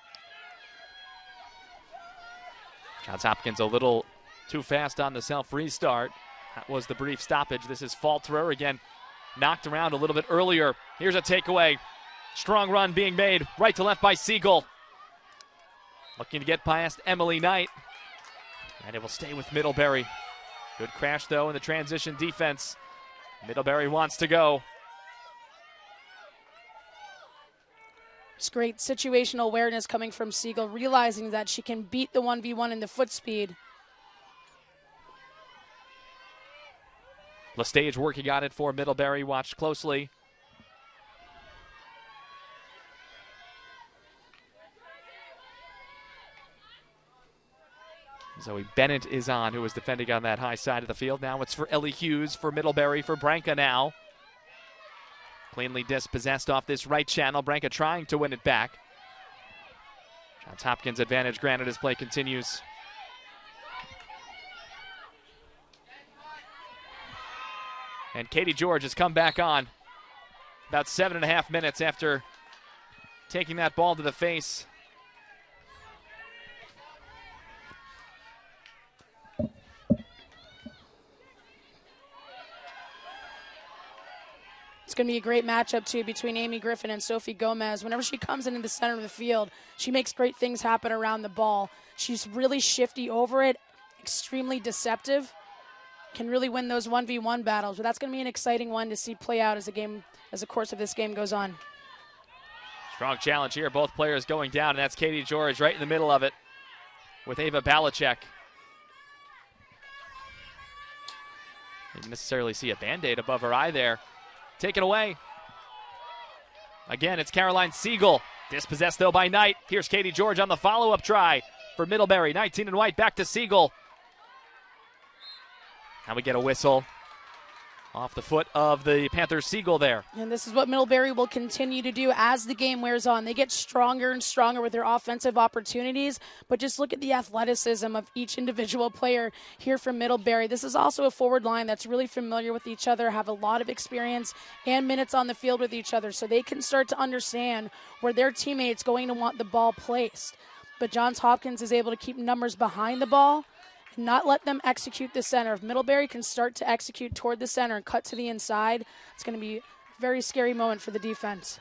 A: Johns Hopkins a little too fast on the self-restart. That was the brief stoppage. This is Falterer again, knocked around a little bit earlier. Here's a takeaway. Strong run being made right to left by Siegel. Looking to get past Emily Knight. And it will stay with Middlebury. Good crash, though, in the transition defense. Middlebury wants to go.
B: It's great situational awareness coming from Siegel, realizing that she can beat the 1v1 in the foot speed.
A: Lestage working on it for Middlebury. Watched closely. Zoe Bennett is on, who was defending on that high side of the field. Now it's for Ellie Hughes for Middlebury, for Branca now. Cleanly dispossessed off this right channel. Branca trying to win it back. Johns Hopkins advantage granted as play continues. And Katie George has come back on about 7.5 minutes after taking that ball to the face.
B: It's going to be a great matchup, too, between Amy Griffin and Sophie Gomez. Whenever she comes into the center of the field, she makes great things happen around the ball. She's really shifty over it, extremely deceptive, can really win those 1v1 battles. But that's going to be an exciting one to see play out as the course of this game goes on.
A: Strong challenge here. Both players going down, and that's Katie George right in the middle of it with Ava Balachek. You didn't necessarily see a Band-Aid above her eye there. Taken away. Again, it's Caroline Siegel. Dispossessed, though, by Knight. Here's Katie George on the follow-up try for Middlebury. 19 in white, back to Siegel. Now we get a whistle off the foot of the Panthers' Siegel there.
B: And this is what Middlebury will continue to do as the game wears on. They get stronger and stronger with their offensive opportunities, but just look at the athleticism of each individual player here from Middlebury. This is also a forward line that's really familiar with each other, have a lot of experience and minutes on the field with each other, so they can start to understand where their teammates going to want the ball placed. But Johns Hopkins is able to keep numbers behind the ball and not let them execute the center. If Middlebury can start to execute toward the center and cut to the inside, it's going to be a very scary moment for the defense.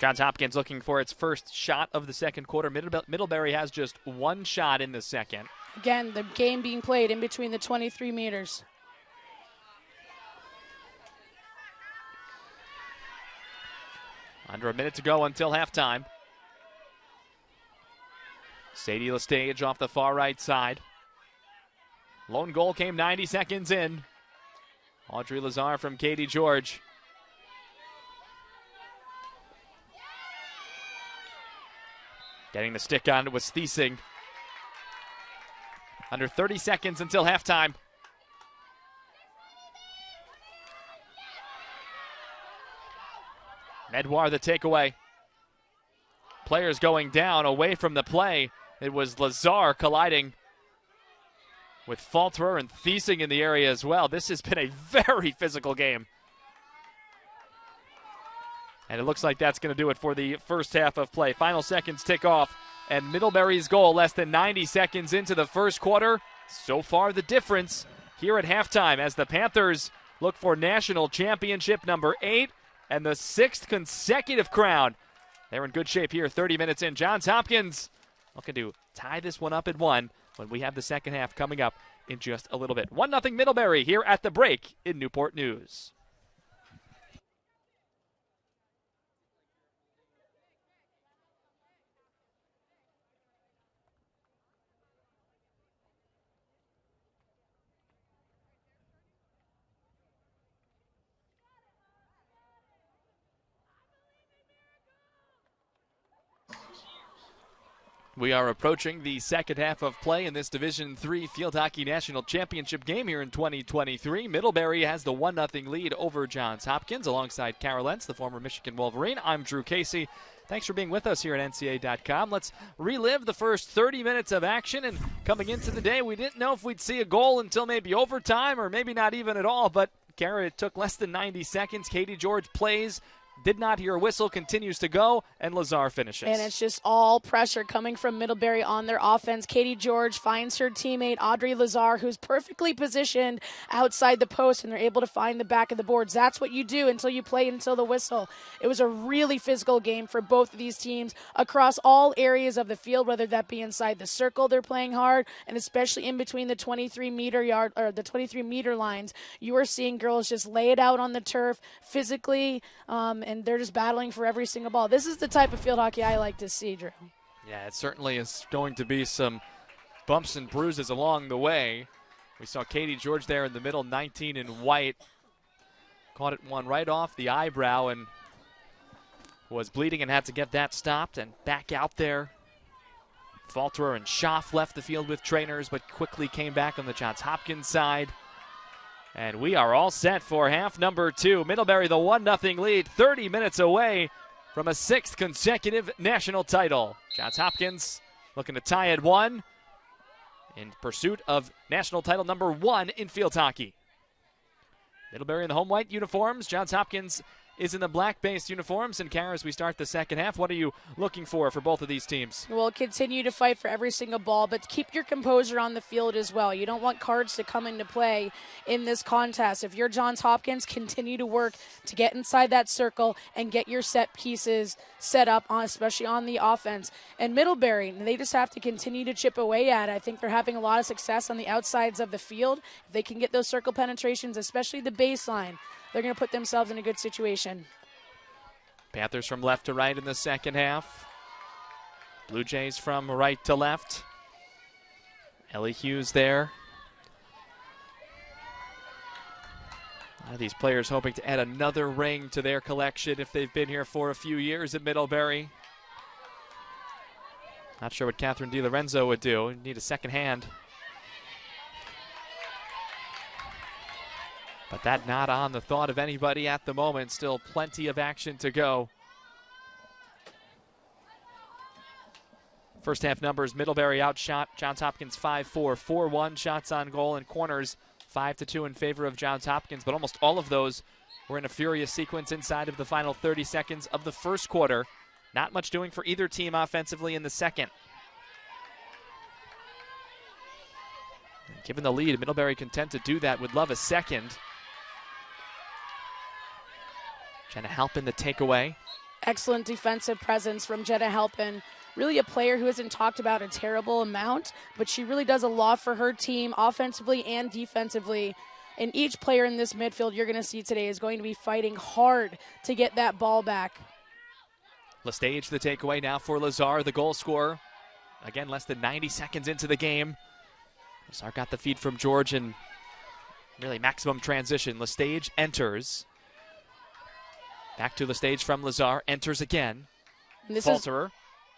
A: Johns Hopkins looking for its first shot of the second quarter. Middlebury has just one shot in the second.
B: Again, the game being played in between the 23 meters.
A: Under a minute to go until halftime. Sadie Lestage off the far right side. Lone goal came 90 seconds in. Audrey Lazar from Katie George. Getting the stick on was Thiesing. Under 30 seconds until halftime. Medwar the takeaway. Players going down away from the play. It was Lazar colliding with Falterer and Thiesing in the area as well. This has been a very physical game. And it looks like that's going to do it for the first half of play. Final seconds tick off, and Middlebury's goal less than 90 seconds into the first quarter. So far the difference here at halftime as the Panthers look for national championship number 8 and the 6th consecutive crown. They're in good shape here 30 minutes in. Johns Hopkins looking to tie this one up at 1 when we have the second half coming up in just a little bit. 1-0 Middlebury here at the break in Newport News. We are approaching the second half of play in this Division III Field Hockey National Championship game here in 2023. Middlebury has the 1-0 lead over Johns Hopkins alongside Carol Entz, the former Michigan Wolverine. I'm Drew Casey. Thanks for being with us here at NCAA.com. Let's relive the first 30 minutes of action. And coming into the day, we didn't know if we'd see a goal until maybe overtime or maybe not even at all. But, Kara, it took less than 90 seconds. Katie George plays. Did not hear a whistle, continues to go, and Lazar finishes.
B: And it's just all pressure coming from Middlebury on their offense. Katie George finds her teammate, Audrey Lazar, who's perfectly positioned outside the post, and they're able to find the back of the boards. That's what you do until you play until the whistle. It was a really physical game for both of these teams across all areas of the field, whether that be inside the circle, they're playing hard, and especially in between the 23-meter lines. You are seeing girls just lay it out on the turf physically, and they're just battling for every single ball. This is the type of field hockey I like to see, Drew.
A: Yeah, it certainly is going to be some bumps and bruises along the way. We saw Katie George there in the middle, 19 in white. Caught it one right off the eyebrow and was bleeding and had to get that stopped and back out there. Falterer and Schaff left the field with trainers, but quickly came back on the Johns Hopkins side. And we are all set for half number 2. Middlebury the 1-0 lead, 30 minutes away from a 6th consecutive national title. Johns Hopkins looking to tie at 1 in pursuit of national title number 1 in field hockey. Middlebury in the home white uniforms. Johns Hopkins is in the black-based uniforms. And, Kara, as we start the second half, what are you looking for both of these teams?
B: We'll continue to fight for every single ball, but keep your composure on the field as well. You don't want cards to come into play in this contest. If you're Johns Hopkins, continue to work to get inside that circle and get your set pieces set up, especially on the offense. And Middlebury, they just have to continue to chip away at it. I think they're having a lot of success on the outsides of the field. If they can get those circle penetrations, especially the baseline, they're going to put themselves in a good situation.
A: Panthers from left to right in the second half. Blue Jays from right to left. Ellie Hughes there. A lot of these players hoping to add another ring to their collection if they've been here for a few years at Middlebury. Not sure what Catherine DiLorenzo would do. Need a second hand. But that not on the thought of anybody at the moment. Still plenty of action to go. First half numbers, Middlebury outshot Johns Hopkins 5-4, 4-1 shots on goal and corners, 5-2 in favor of Johns Hopkins. But almost all of those were in a furious sequence inside of the final 30 seconds of the first quarter. Not much doing for either team offensively in the second. Given the lead, Middlebury content to do that. Would love a second. Jenna Halpin the takeaway.
B: Excellent defensive presence from Jenna Halpin. Really a player who isn't talked about a terrible amount, but she really does a lot for her team offensively and defensively. And each player in this midfield you're going to see today is going to be fighting hard to get that ball back.
A: Lestage the takeaway now for Lazar, the goal scorer. Again, less than 90 seconds into the game. Lazar got the feed from George and really maximum transition. Lestage enters. Back to Lestage from Lazar. Enters again. Falterer.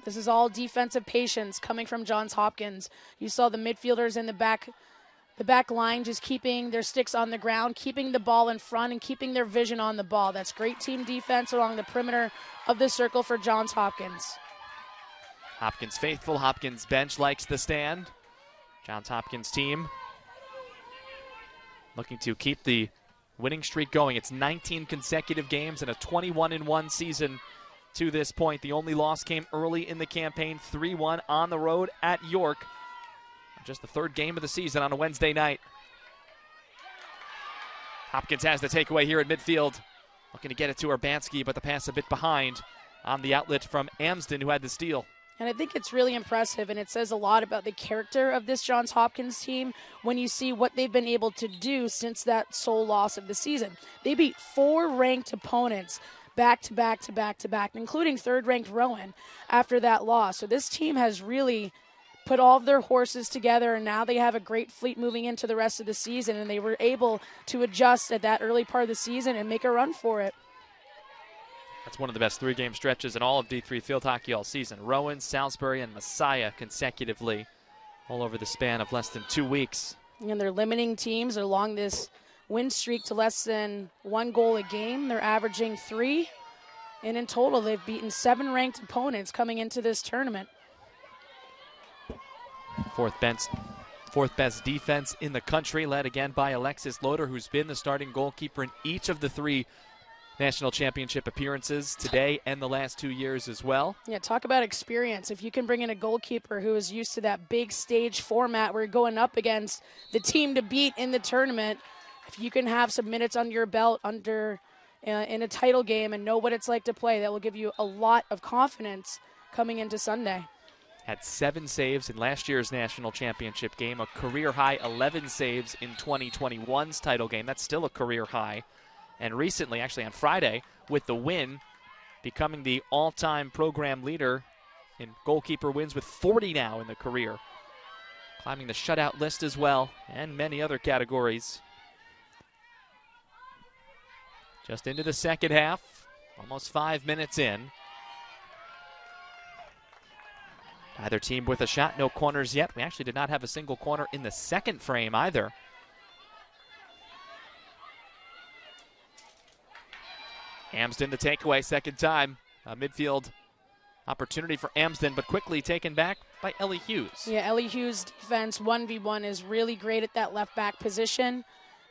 B: This is all defensive patience coming from Johns Hopkins. You saw the midfielders in the back line just keeping their sticks on the ground, keeping the ball in front, and keeping their vision on the ball. That's great team defense along the perimeter of the circle for Johns Hopkins.
A: Hopkins faithful. Hopkins bench likes the stand. Johns Hopkins team looking to keep the winning streak going. It's 19 consecutive games and a 21-1 season to this point. The only loss came early in the campaign, 3-1 on the road at York. Just the third game of the season on a Wednesday night. Hopkins has the takeaway here at midfield. Looking to get it to Urbanski, but the pass a bit behind on the outlet from Amsden, who had the steal.
B: And I think it's really impressive, and it says a lot about the character of this Johns Hopkins team when you see what they've been able to do since that sole loss of the season. They beat 4 ranked opponents back to back to back to back, including third-ranked Rowan after that loss. So this team has really put all of their horses together, and now they have a great fleet moving into the rest of the season, and they were able to adjust at that early part of the season and make a run for it.
A: That's one of the best 3-game stretches in all of D3 field hockey all season. Rowan, Salisbury, and Messiah consecutively all over the span of less than 2 weeks.
B: And they're limiting teams along this win streak to less than 1 goal a game. They're averaging 3, and in total they've beaten 7 ranked opponents coming into this tournament.
A: Fourth best defense in the country, led again by Alexis Loader, who's been the starting goalkeeper in each of the 3 national championship appearances today and the last 2 years as well.
B: Yeah, talk about experience. If you can bring in a goalkeeper who is used to that big stage format where you're going up against the team to beat in the tournament, if you can have some minutes under your belt in a title game and know what it's like to play, that will give you a lot of confidence coming into Sunday.
A: Had 7 saves in last year's national championship game, a career high 11 saves in 2021's title game. That's still a career high. And recently, actually on Friday, with the win, becoming the all-time program leader in goalkeeper wins with 40 now in the career. Climbing the shutout list as well, and many other categories. Just into the second half, almost 5 minutes in. Either team with a shot, no corners yet. We actually did not have a single corner in the second frame either. Amsden the takeaway, second time. A midfield opportunity for Amsden, but quickly taken back by Ellie Hughes.
B: Yeah, Ellie Hughes' defense 1v1 is really great at that left back position.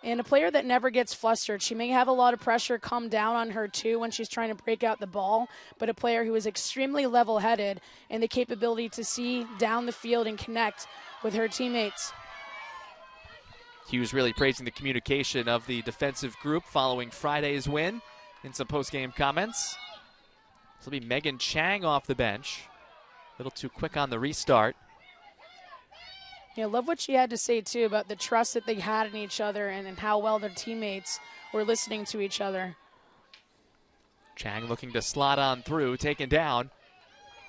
B: And a player that never gets flustered. She may have a lot of pressure come down on her too when she's trying to break out the ball, but a player who is extremely level-headed and the capability to see down the field and connect with her teammates.
A: Hughes really praising the communication of the defensive group following Friday's win in some post-game comments. This will be Megan Chang off the bench. A little too quick on the restart.
B: Yeah, love what she had to say, too, about the trust that they had in each other and how well their teammates were listening to each other.
A: Chang looking to slot on through, taken down,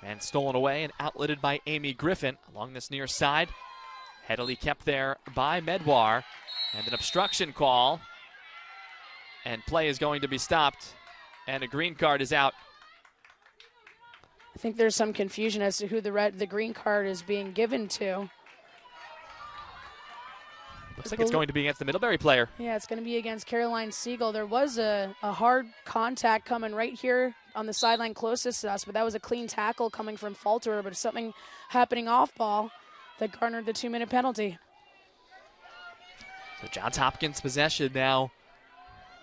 A: and stolen away and outletted by Amy Griffin along this near side. Headily kept there by Medwar, and an obstruction call. And play is going to be stopped, and a green card is out.
B: I think there's some confusion as to who the green card is being given to.
A: Looks like it's going to be against the Middlebury player.
B: Yeah, it's going to be against Caroline Siegel. There was a hard contact coming right here on the sideline closest to us, but that was a clean tackle coming from Falterer, but something happening off ball that garnered the 2-minute penalty.
A: So Johns Hopkins possession now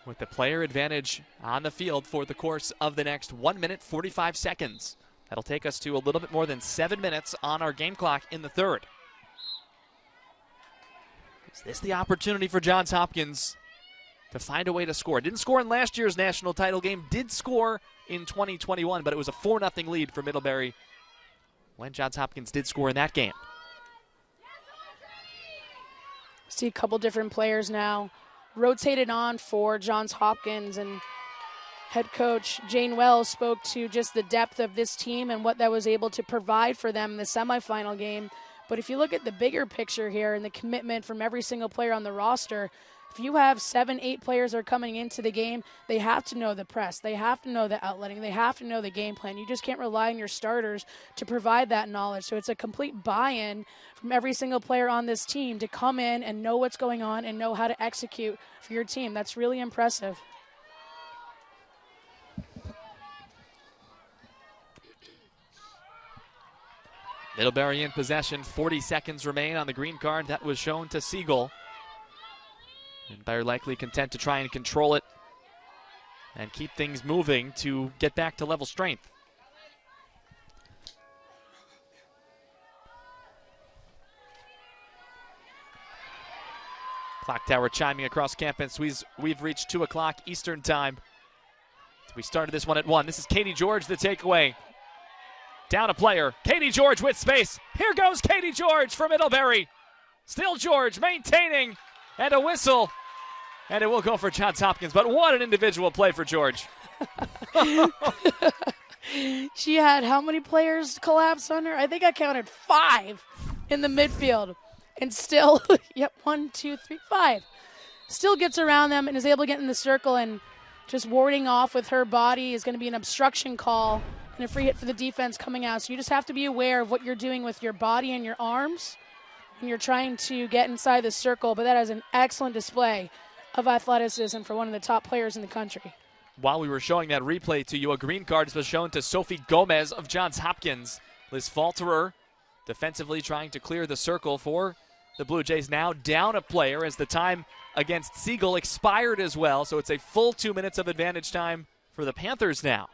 A: with the player advantage on the field for the course of the next 1 minute, 45 seconds. That'll take us to a little bit more than 7 minutes on our game clock in the third. Is this the opportunity for Johns Hopkins to find a way to score? Didn't score in last year's national title game, did score in 2021, but it was a 4-0 lead for Middlebury when Johns Hopkins did score in that game.
B: See a couple different players now rotated on for Johns Hopkins, and head coach Jane Wells spoke to just the depth of this team and what that was able to provide for them in the semifinal game. But if you look at the bigger picture here and the commitment from every single player on the roster, If you have 7, 8 players that are coming into the game, they have to know the press. They have to know the outletting. They have to know the game plan. You just can't rely on your starters to provide that knowledge. So it's a complete buy-in from every single player on this team to come in and know what's going on and know how to execute for your team. That's really impressive.
A: Middlebury in possession, 40 seconds remain on the green card. That was shown to Siegel. And they're likely content to try and control it and keep things moving to get back to level strength. Clock tower chiming across campus. We've reached 2 o'clock Eastern time. We started this one at 1. This is Katie George, the takeaway. Down a player. Katie George with space. Here goes Katie George for Middlebury. Still George maintaining. And a whistle. And it will go for Johns Hopkins. But what an individual play for George.
B: She had how many players collapse on her? I think I counted 5 in the midfield. And still, 1, 2, 3, 5. Still gets around them and is able to get in the circle, and just warding off with her body is going to be an obstruction call and a free hit for the defense coming out. So you just have to be aware of what you're doing with your body and your arms when you're trying to get inside the circle. But that is an excellent display of athleticism for one of the top players in the country.
A: While we were showing that replay to you, a green card was shown to Sophie Gomez of Johns Hopkins. Liz Falterer defensively trying to clear the circle for the Blue Jays, now down a player as the time against Siegel expired as well. So it's a full 2 minutes of advantage time for the Panthers now.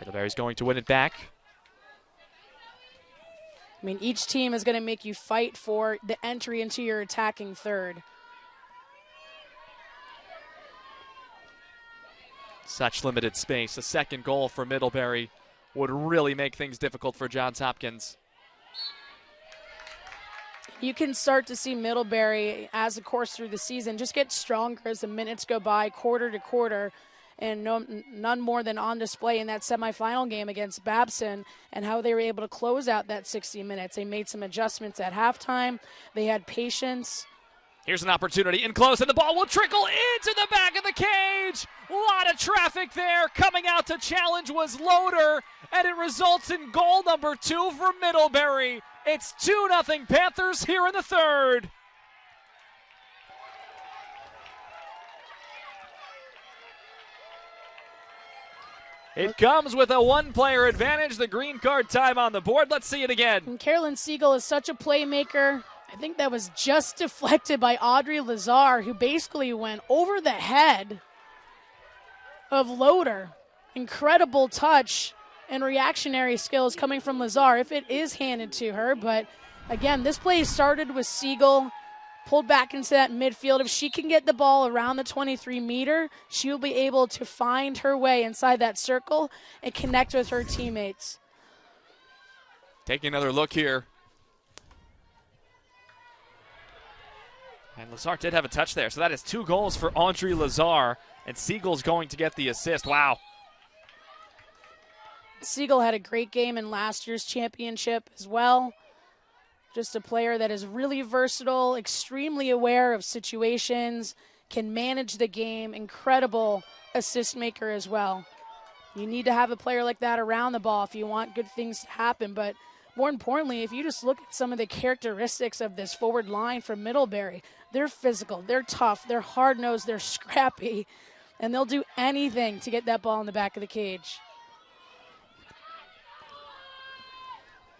A: Middlebury's going to win it back.
B: I mean, each team is going to make you fight for the entry into your attacking third.
A: Such limited space. A second goal for Middlebury would really make things difficult for Johns Hopkins.
B: You can start to see Middlebury, as the course through the season, just get stronger as the minutes go by, quarter to quarter, and none more than on display in that semifinal game against Babson and how they were able to close out that 60 minutes. They made some adjustments at halftime. They had patience.
A: Here's an opportunity in close, and the ball will trickle into the back of the cage. A lot of traffic there. Coming out to challenge was Loader, and it results in goal number 2 for Middlebury. It's 2-0 Panthers here in the third. It comes with a 1-player advantage. The green card time on the board. Let's see it again.
B: And Carolyn Siegel is such a playmaker. I think that was just deflected by Audrey Lazar, who basically went over the head of Loader. Incredible touch and reactionary skills coming from Lazar if it is handed to her. But again, this play started with Siegel, pulled back into that midfield. If she can get the ball around the 23-meter, she will be able to find her way inside that circle and connect with her teammates.
A: Taking another look here. And Lazar did have a touch there, so that is 2 goals for Audrey Lazar, and Siegel's going to get the assist. Wow.
B: Siegel had a great game in last year's championship as well. Just a player that is really versatile, extremely aware of situations, can manage the game, incredible assist maker as well. You need to have a player like that around the ball if you want good things to happen. But more importantly, if you just look at some of the characteristics of this forward line from Middlebury, they're physical, they're tough, they're hard-nosed, they're scrappy, and they'll do anything to get that ball in the back of the cage.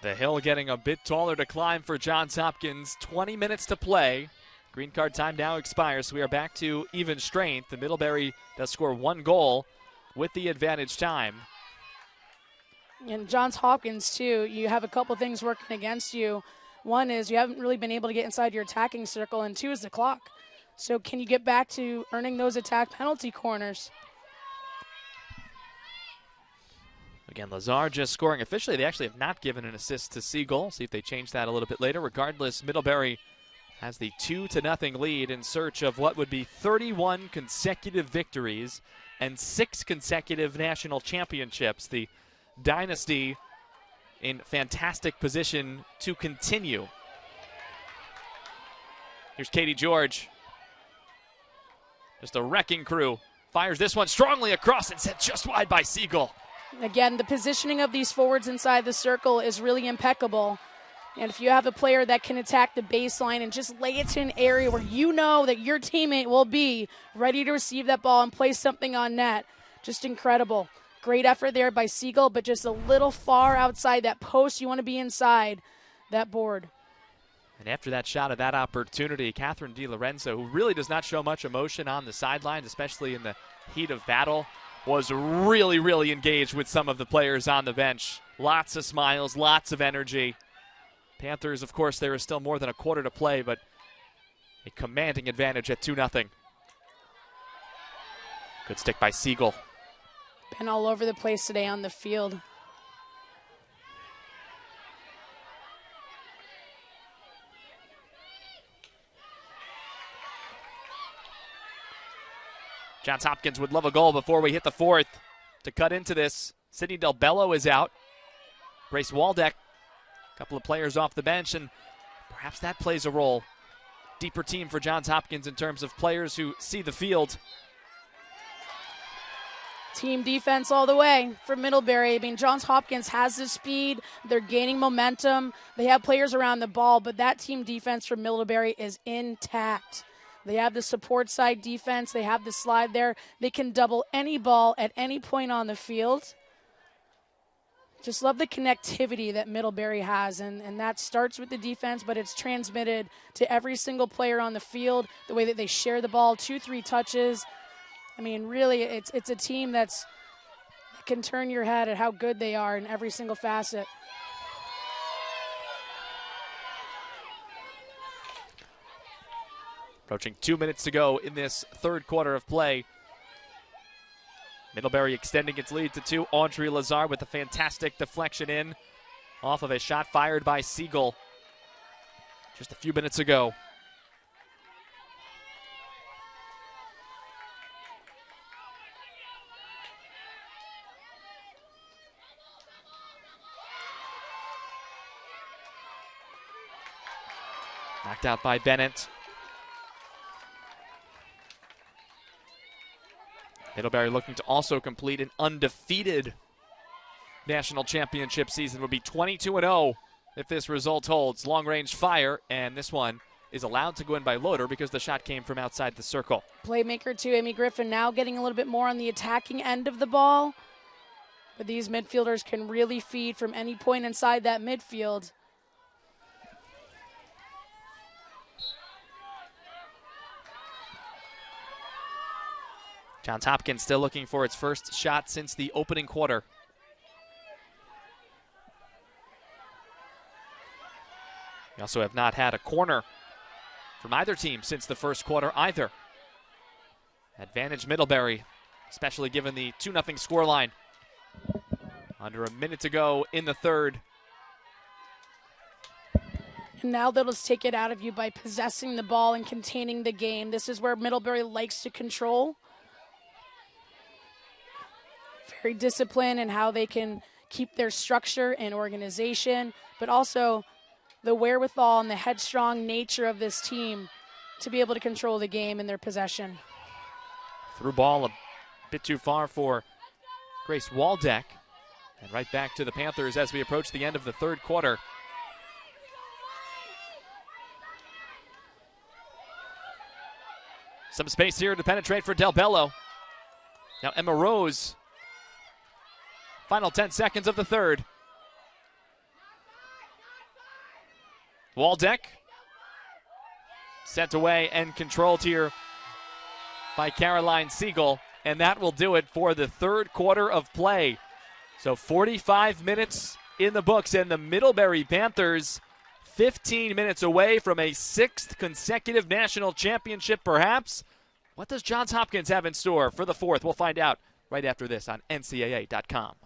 A: The hill getting a bit taller to climb for Johns Hopkins. 20 minutes to play. Green card time now expires, so we are back to even strength. The Middlebury does score 1 goal with the advantage time.
B: And Johns Hopkins, too, you have a couple things working against you. One is you haven't really been able to get inside your attacking circle, and 2 is the clock. So can you get back to earning those attack penalty corners?
A: Again, Lazar just scoring officially. They actually have not given an assist to Siegel. See if they change that a little bit later. Regardless, Middlebury has the 2-0 lead in search of what would be 31 consecutive victories and 6 consecutive national championships. The dynasty in fantastic position to continue. Here's Katie George. Just a wrecking crew. Fires this one strongly across and sent just wide by Siegel.
B: Again, the positioning of these forwards inside the circle is really impeccable. And if you have a player that can attack the baseline and just lay it to an area where you know that your teammate will be ready to receive that ball and place something on net, just incredible. Great effort there by Siegel, but just a little far outside that post. You want to be inside that board.
A: And after that shot of that opportunity, Catherine DiLorenzo, who really does not show much emotion on the sidelines, especially in the heat of battle, was really, really engaged with some of the players on the bench. Lots of smiles, lots of energy. Panthers, of course, there is still more than a quarter to play, but a commanding advantage at 2-0. Good stick by Siegel.
B: Been all over the place today on the field.
A: Johns Hopkins would love a goal before we hit the fourth to cut into this. Sydney Del Bello is out. Grace Waldeck, a couple of players off the bench, and perhaps that plays a role. Deeper team for Johns Hopkins in terms of players who see the field.
B: Team defense all the way for Middlebury. I mean, Johns Hopkins has the speed. They're gaining momentum. They have players around the ball, but that team defense for Middlebury is intact. They have the support side defense. They have the slide there. They can double any ball at any point on the field. Just love the connectivity that Middlebury has, and that starts with the defense, but it's transmitted to every single player on the field, the way that they share the ball, 2-3 touches. I mean, really, it's a team that can turn your head at how good they are in every single facet.
A: Approaching 2 minutes to go in this third quarter of play. Middlebury extending its lead to 2. Audrey Lazar with a fantastic deflection in off of a shot fired by Siegel just a few minutes ago. Knocked out by Bennett. Middlebury looking to also complete an undefeated national championship season. Would be 22-0 if this result holds. Long-range fire, and this one is allowed to go in by Loader because the shot came from outside the circle.
B: Playmaker too, Amy Griffin, now getting a little bit more on the attacking end of the ball. But these midfielders can really feed from any point inside that midfield.
A: Johns Hopkins still looking for its first shot since the opening quarter. We also have not had a corner from either team since the first quarter either. Advantage Middlebury, especially given the 2-0 scoreline. Under a minute to go in the third.
B: And now they'll just take it out of you by possessing the ball and containing the game. This is where Middlebury likes to control. Very disciplined in how they can keep their structure and organization, but also the wherewithal and the headstrong nature of this team to be able to control the game in their possession.
A: Through ball a bit too far for Grace Waldeck. And right back to the Panthers as we approach the end of the third quarter. Some space here to penetrate for Del Bello. Now Emma Rose. Final 10 seconds of the third. Waldeck sent away and controlled here by Caroline Siegel, and that will do it for the third quarter of play. So 45 minutes in the books, and the Middlebury Panthers 15 minutes away from a 6th consecutive national championship, perhaps. What does Johns Hopkins have in store for the fourth? We'll find out right after this on NCAA.com.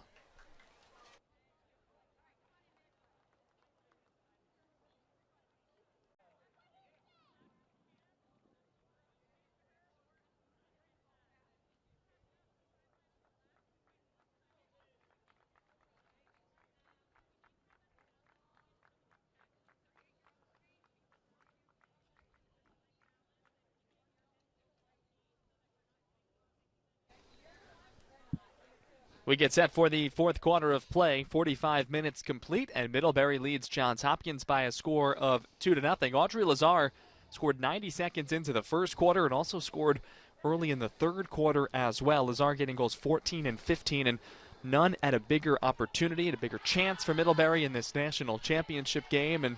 A: We get set for the fourth quarter of play. 45 minutes complete, and Middlebury leads Johns Hopkins by a score of 2-0. Audrey Lazar scored 90 seconds into the first quarter and also scored early in the third quarter as well. Lazar getting goals 14 and 15, and none at a bigger opportunity and a bigger chance for Middlebury in this national championship game. And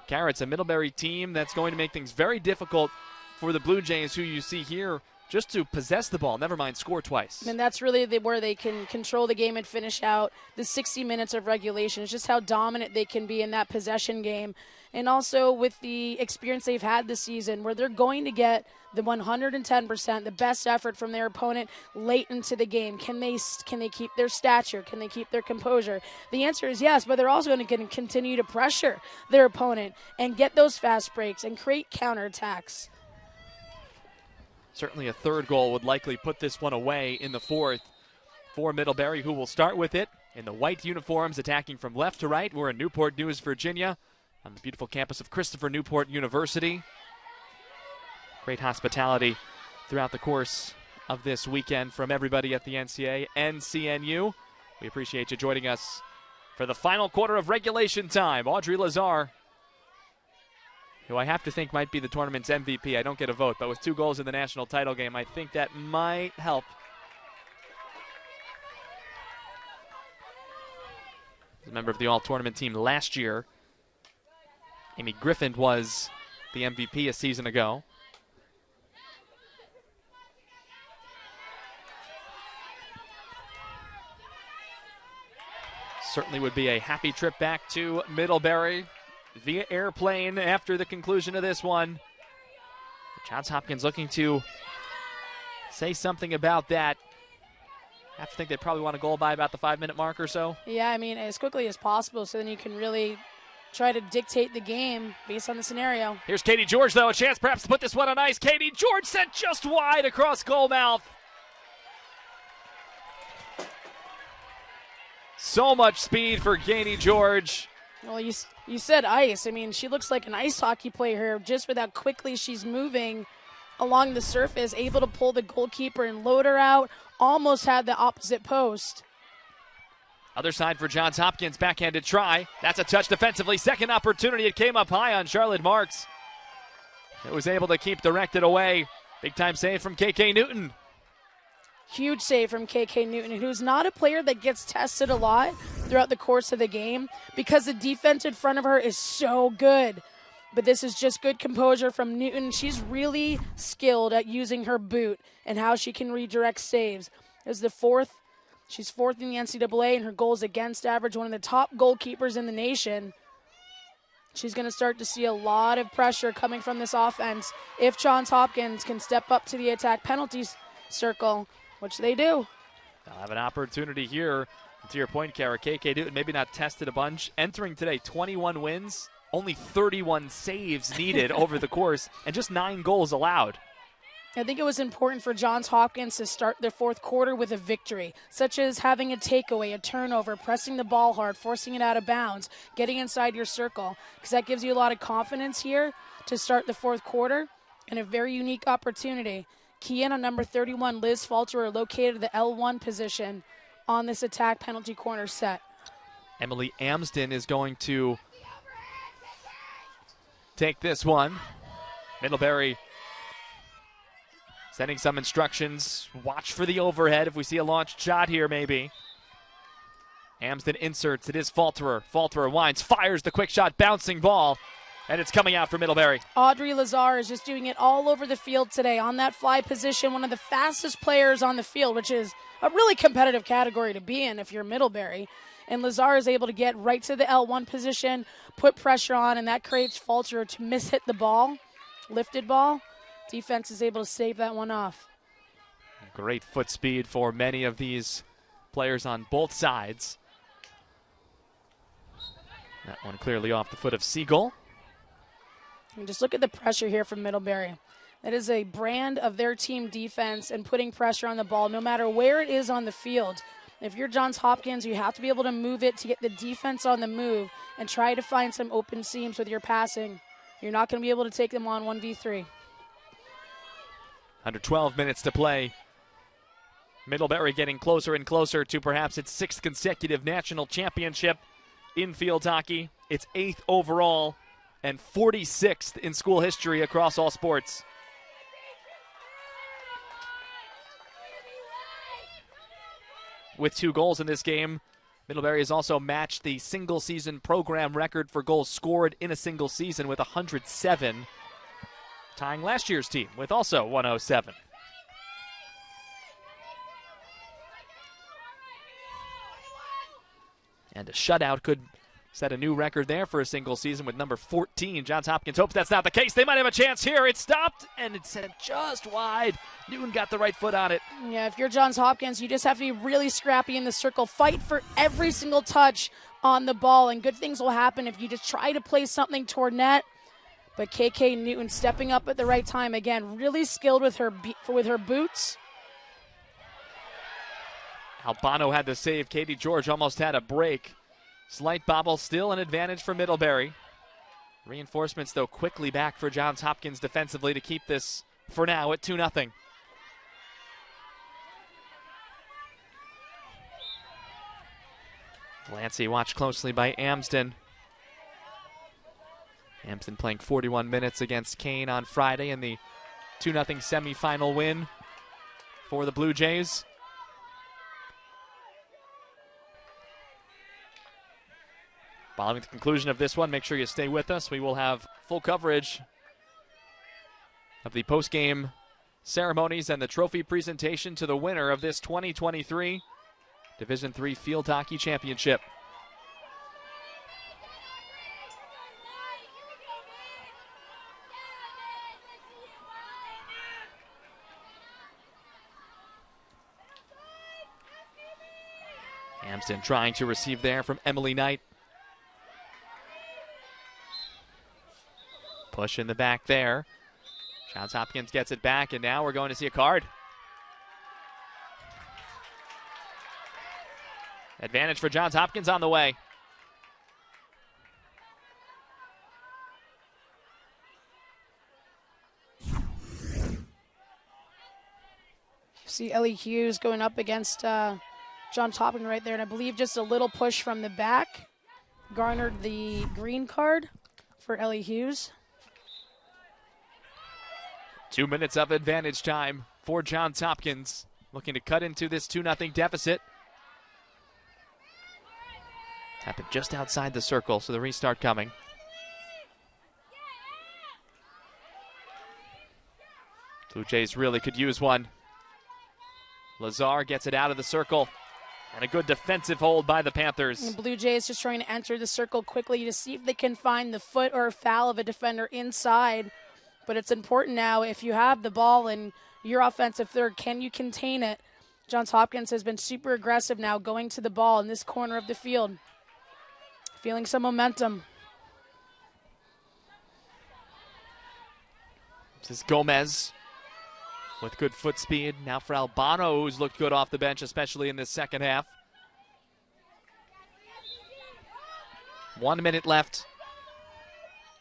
A: Carrots, a Middlebury team that's going to make things very difficult for the Blue Jays, who you see here just to possess the ball, never mind score twice.
B: And that's really where they can control the game and finish out the 60 minutes of regulation. It's just how dominant they can be in that possession game. And also with the experience they've had this season, where they're going to get the 110%, the best effort from their opponent late into the game. Can they keep their stature? Can they keep their composure? The answer is yes, but they're also going to continue to pressure their opponent and get those fast breaks and create counterattacks.
A: Certainly a third goal would likely put this one away in the fourth for Middlebury, who will start with it in the white uniforms, attacking from left to right. We're in Newport News, Virginia, on the beautiful campus of Christopher Newport University. Great hospitality throughout the course of this weekend from everybody at the NCAA and CNU. We appreciate you joining us for the final quarter of regulation time. Audrey Lazar, who I have to think might be the tournament's MVP. I don't get a vote, but with 2 goals in the national title game, I think that might help. As a member of the all-tournament team last year, Amy Griffin was the MVP a season ago. Certainly would be a happy trip back to Middlebury via airplane after the conclusion of this one. Johns Hopkins looking to say something about that. I have to think they probably want a goal by about the 5-minute mark or so. Yeah,
B: I mean, as quickly as possible, so then you can really try to dictate the game based on the scenario.
A: Here's Katie George, though, a chance perhaps to put this one on ice. Katie George sent just wide across goal mouth. So much speed for Katie George.
B: Well, you said ice. I mean, she looks like an ice hockey player here, just with how quickly she's moving along the surface, able to pull the goalkeeper and load her out. Almost had the opposite post.
A: Other side for Johns Hopkins, backhanded try. That's a touch defensively. Second opportunity. It came up high on Charlotte Marks. It was able to keep directed away. Big time save from KK Newton.
B: Huge save from KK Newton, who's not a player that gets tested a lot throughout the course of the game because the defense in front of her is so good. But this is just good composure from Newton. She's really skilled at using her boot and how she can redirect saves. She's fourth in the NCAA in her goals against average, one of the top goalkeepers in the nation. She's going to start to see a lot of pressure coming from this offense if Johns Hopkins can step up to the attack penalties circle, which they do.
A: They'll have an opportunity here. To your point, Kara, KK Newton maybe not tested a bunch. Entering today, 21 wins, only 31 saves needed over the course, and just 9 goals allowed.
B: I think it was important for Johns Hopkins to start their fourth quarter with a victory, such as having a takeaway, a turnover, pressing the ball hard, forcing it out of bounds, getting inside your circle, because that gives you a lot of confidence here to start the fourth quarter, and a very unique opportunity. Key in on number 31, Liz Falter, are located at the L1 position on this attack penalty corner set.
A: Emily Amsden is going to take this one. Middlebury sending some instructions. Watch for the overhead if we see a launched shot here maybe. Amsden inserts. It is Falterer. Falterer winds, fires the quick shot, bouncing ball. And it's coming out for Middlebury.
B: Audrey Lazar is just doing it all over the field today on that fly position, one of the fastest players on the field, which is a really competitive category to be in if you're Middlebury. And Lazar is able to get right to the L1 position, put pressure on, and that creates Falter to miss-hit the ball, lifted ball. Defense is able to save that one off.
A: Great foot speed for many of these players on both sides. That one clearly off the foot of Siegel.
B: And just look at the pressure here from Middlebury. That is a brand of their team defense and putting pressure on the ball no matter where it is on the field. If you're Johns Hopkins, you have to be able to move it to get the defense on the move and try to find some open seams with your passing. You're not going to be able to take them on 1v3.
A: Under 12 minutes to play. Middlebury getting closer and closer to perhaps its 6th consecutive national championship in field hockey, its 8th overall, and 46th in school history across all sports. With 2 goals in this game, Middlebury has also matched the single-season program record for goals scored in a single season with 107, tying last year's team with also 107. And a shutout could set a new record there for a single season with number 14. Johns Hopkins hopes that's not the case. They might have a chance here. It stopped, and it sent just wide. Newton got the right foot on it.
B: Yeah, if you're Johns Hopkins, you just have to be really scrappy in the circle. Fight for every single touch on the ball, and good things will happen if you just try to play something toward net. But KK Newton stepping up at the right time. Again, really skilled with her boots.
A: Albano had the save. Katie George almost had a break. Slight bobble, still an advantage for Middlebury. Reinforcements, though, quickly back for Johns Hopkins defensively to keep this, for now, at 2-0. Delancey watched closely by Amsden. Amsden playing 41 minutes against Kane on Friday in the 2-0 semifinal win for the Blue Jays. Following the conclusion of this one, make sure you stay with us. We will have full coverage of the post-game ceremonies and the trophy presentation to the winner of this 2023 Division III Field Hockey Championship. Amsden trying to receive there from Emily Knight. Push in the back there. Johns Hopkins gets it back, and now we're going to see a card. Advantage for Johns Hopkins on the way.
B: See Ellie Hughes going up against Johns Hopkins right there, and I believe just a little push from the back garnered the green card for Ellie Hughes.
A: 2 minutes of advantage time for Johns Hopkins, looking to cut into this 2-0 deficit. Tap it just outside the circle, so the restart coming. Blue Jays really could use one. Lazar gets it out of the circle, and a good defensive hold by the Panthers.
B: And Blue Jays just trying to enter the circle quickly to see if they can find the foot or foul of a defender inside. But it's important now, if you have the ball in your offensive third, can you contain it? Johns Hopkins has been super aggressive now going to the ball in this corner of the field. Feeling some momentum.
A: This is Gomez with good foot speed. Now for Albano, who's looked good off the bench, especially in this second half. 1 minute left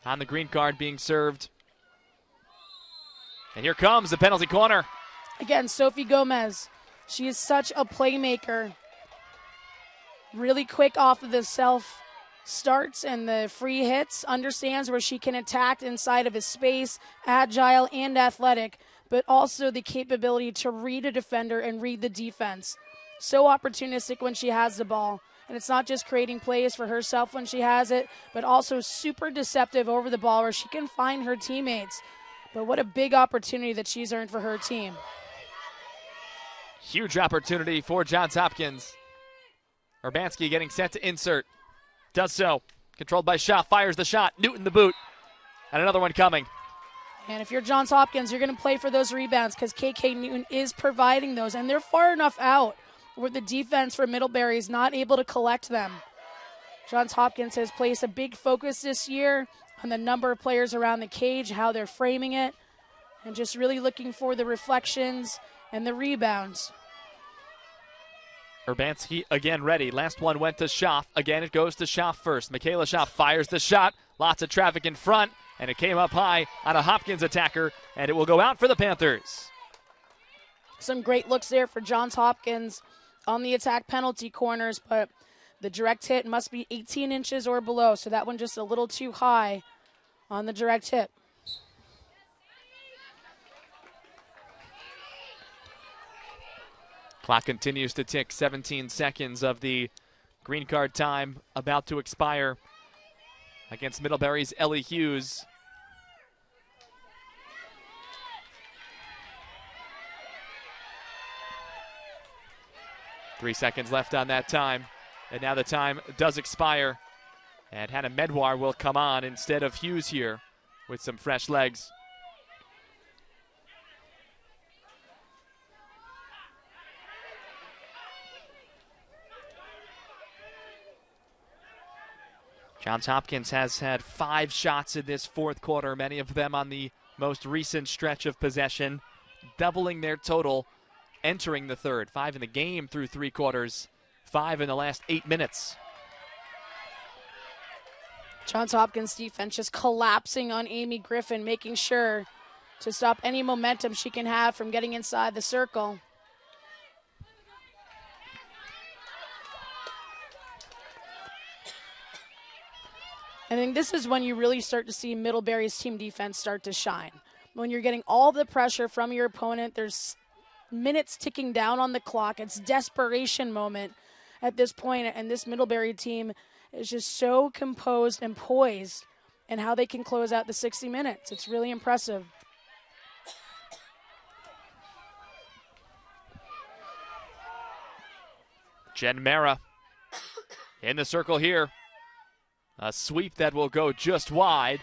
A: on the green card being served. And here comes the penalty corner.
B: Again, Sophie Gomez. She is such a playmaker. Really quick off of the self starts and the free hits. Understands where she can attack inside of his space. Agile and athletic, but also the capability to read a defender and read the defense. So opportunistic when she has the ball. And it's not just creating plays for herself when she has it, but also super deceptive over the ball where she can find her teammates. But what a big opportunity that she's earned for her team.
A: Huge opportunity for Johns Hopkins. Urbanski getting set to insert. Does so. Controlled by Shaw. Fires the shot. Newton the boot. And another one coming.
B: And if you're Johns Hopkins, you're going to play for those rebounds because KK Newton is providing those. And they're far enough out where the defense for Middlebury is not able to collect them. Johns Hopkins has placed a big focus this year on the number of players around the cage, how they're framing it, and just really looking for the reflections and the rebounds.
A: Urbanski again ready. Last one went to Schaff. Again, it goes to Schaff first. Michaela Schaff fires the shot. Lots of traffic in front, and it came up high on a Hopkins attacker, and it will go out for the Panthers.
B: Some great looks there for Johns Hopkins on the attack penalty corners, but the direct hit must be 18 inches or below, so that one just a little too high on the direct hit.
A: Clock continues to tick. 17 seconds of the green card time about to expire against Middlebury's Ellie Hughes. Three seconds left on that time, and now the time does expire. And Hannah Medwar will come on instead of Hughes here with some fresh legs. Johns Hopkins has had 5 shots in this fourth quarter, many of them on the most recent stretch of possession, doubling their total entering the third. 5 in the game through 3 quarters, 5 in the last 8 minutes.
B: Johns Hopkins defense just collapsing on Amy Griffin, making sure to stop any momentum she can have from getting inside the circle. I think this is when you really start to see Middlebury's team defense start to shine. When you're getting all the pressure from your opponent, there's minutes ticking down on the clock. It's desperation moment at this point, and this Middlebury team is just so composed and poised in how they can close out the 60 minutes. It's really impressive.
A: Jen Mara in the circle here. A sweep that will go just wide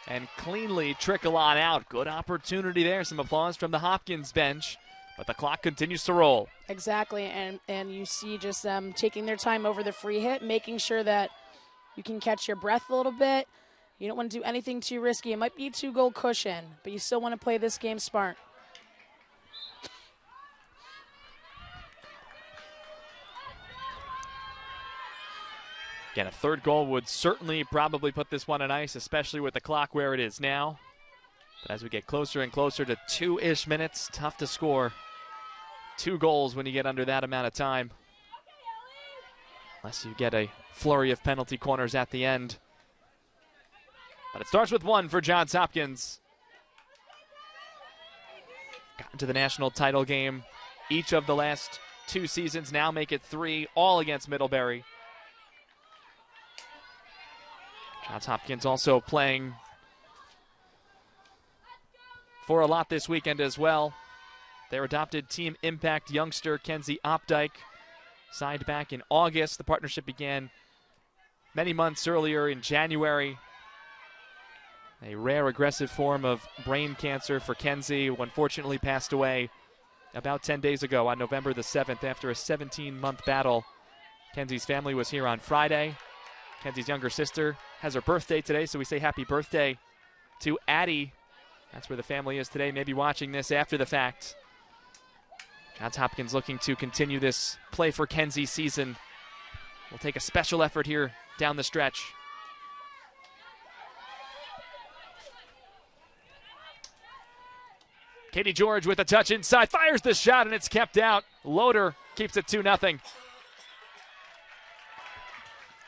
A: and cleanly trickle on out. Good opportunity there. Some applause from the Hopkins bench, but the clock continues to roll.
B: Exactly, and you see just them taking their time over the free hit, making sure that you can catch your breath a little bit. You don't want to do anything too risky. It might be a 2-goal cushion, but you still want to play this game smart.
A: Again, a third goal would certainly probably put this one on ice, especially with the clock where it is now. But as we get closer and closer to 2-ish minutes, tough to score 2 goals when you get under that amount of time. Unless you get a flurry of penalty corners at the end. But it starts with 1 for Johns Hopkins. Gotten to the national title game each of the last 2 seasons, now make it 3, all against Middlebury. Johns Hopkins also playing for a lot this weekend as well. Their adopted Team Impact youngster, Kenzie Opdyke, signed back in August. The partnership began many months earlier in January. A rare aggressive form of brain cancer for Kenzie, who unfortunately passed away about 10 days ago on November the 7th after a 17-month battle. Kenzie's family was here on Friday. Kenzie's younger sister has her birthday today, so we say happy birthday to Addie. That's where the family is today, maybe watching this after the fact. Johns Hopkins looking to continue this Play for Kenzie season. We'll take a special effort here down the stretch. Katie George with a touch inside, fires the shot, and it's kept out. Loader keeps it 2-0.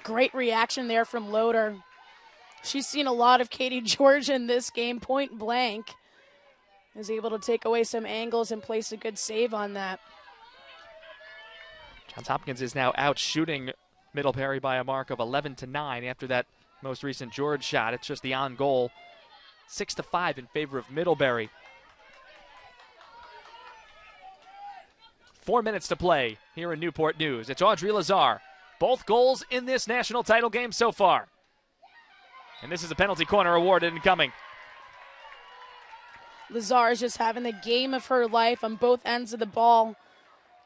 B: Great reaction there from Loader. She's seen a lot of Katie George in this game, point blank. Is able to take away some angles and place a good save on that.
A: Johns Hopkins is now out shooting Middlebury by a mark of 11-9 after that most recent George shot. It's just the on goal. 6-5 in favor of Middlebury. 4 minutes to play here in Newport News. It's Audrey Lazar. Both goals in this national title game so far. And this is a penalty corner awarded and coming.
B: Lazar is just having the game of her life on both ends of the ball.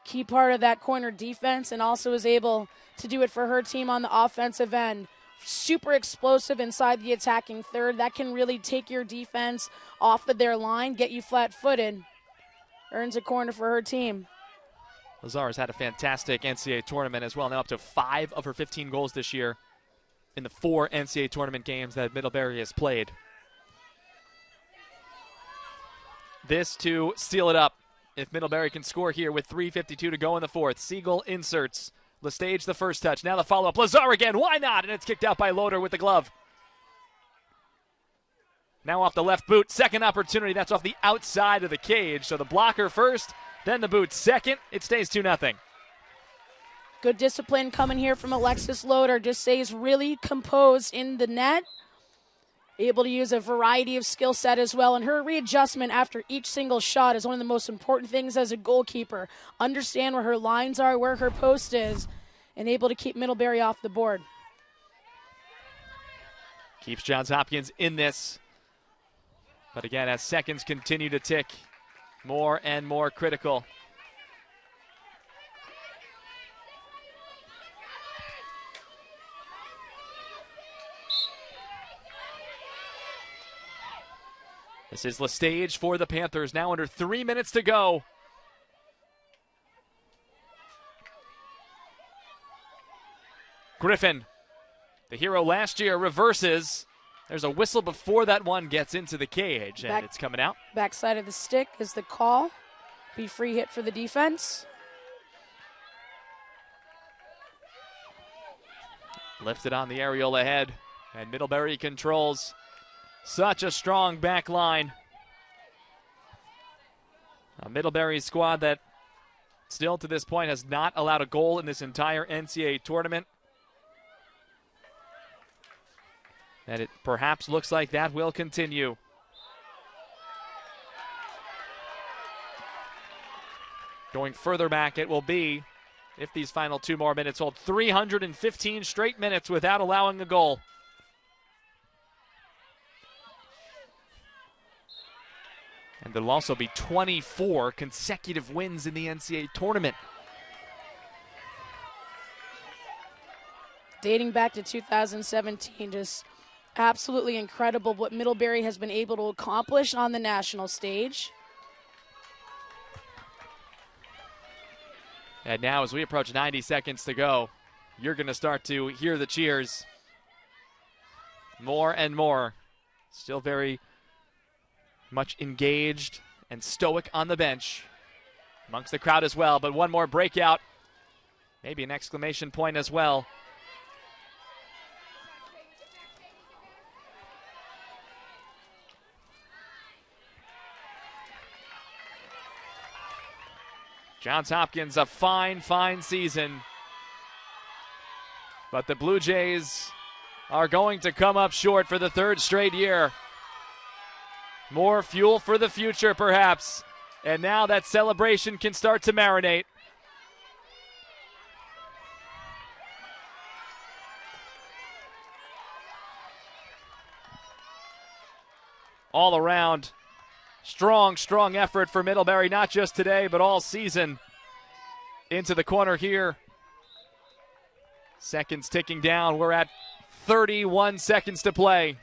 B: Key part of that corner defense, and also is able to do it for her team on the offensive end. Super explosive inside the attacking third. That can really take your defense off of their line, get you flat-footed. Earns a corner for her team.
A: Lazar has had a fantastic NCAA tournament as well, now up to 5 of her 15 goals this year in the 4 NCAA tournament games that Middlebury has played. This to seal it up if Middlebury can score here with 3:52 to go in the fourth. Siegel inserts. Lestage the first touch. Now the follow-up. Lazar again. Why not? And it's kicked out by Loader with the glove. Now off the left boot. Second opportunity. That's off the outside of the cage. So the blocker first, then the boot second. It stays 2-0.
B: Good discipline coming here from Alexis Loader. Just stays really composed in the net. Able to use a variety of skill set as well. And her readjustment after each single shot is one of the most important things as a goalkeeper. Understand where her lines are, where her post is, and able to keep Middlebury off the board.
A: Keeps Johns Hopkins in this. But again, as seconds continue to tick, more and more critical. This is Lestage for the Panthers, now under 3 minutes to go. Griffin, the hero last year, reverses. There's a whistle before that one gets into the cage, and it's coming out.
B: Backside of the stick is the call. Be free hit for the defense.
A: Lifted on the aerial ahead, and Middlebury controls. Such a strong back line. A Middlebury squad that still to this point has not allowed a goal in this entire NCAA tournament. And it perhaps looks like that will continue. Going further back, it will be, if these final 2 more minutes hold, 315 straight minutes without allowing a goal. And there'll also be 24 consecutive wins in the NCAA tournament.
B: Dating back to 2017, just absolutely incredible what Middlebury has been able to accomplish on the national stage.
A: And now as we approach 90 seconds to go, you're going to start to hear the cheers more and more. Still very much engaged and stoic on the bench amongst the crowd as well, but one more breakout, maybe an exclamation point as well. Johns Hopkins, a fine season, but the Blue Jays are going to come up short for the 3rd straight year. More fuel for the future, perhaps. And now that celebration can start to marinate. All around, strong effort for Middlebury, not just today, but all season. Into the corner here. Seconds ticking down. We're at 31 seconds to play.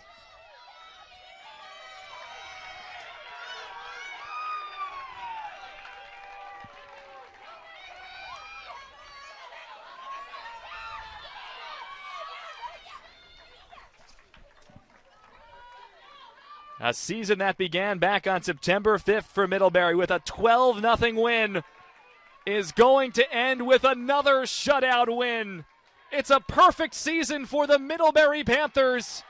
A: A season that began back on September 5th for Middlebury with a 12-0 win is going to end with another shutout win. It's a perfect season for the Middlebury Panthers,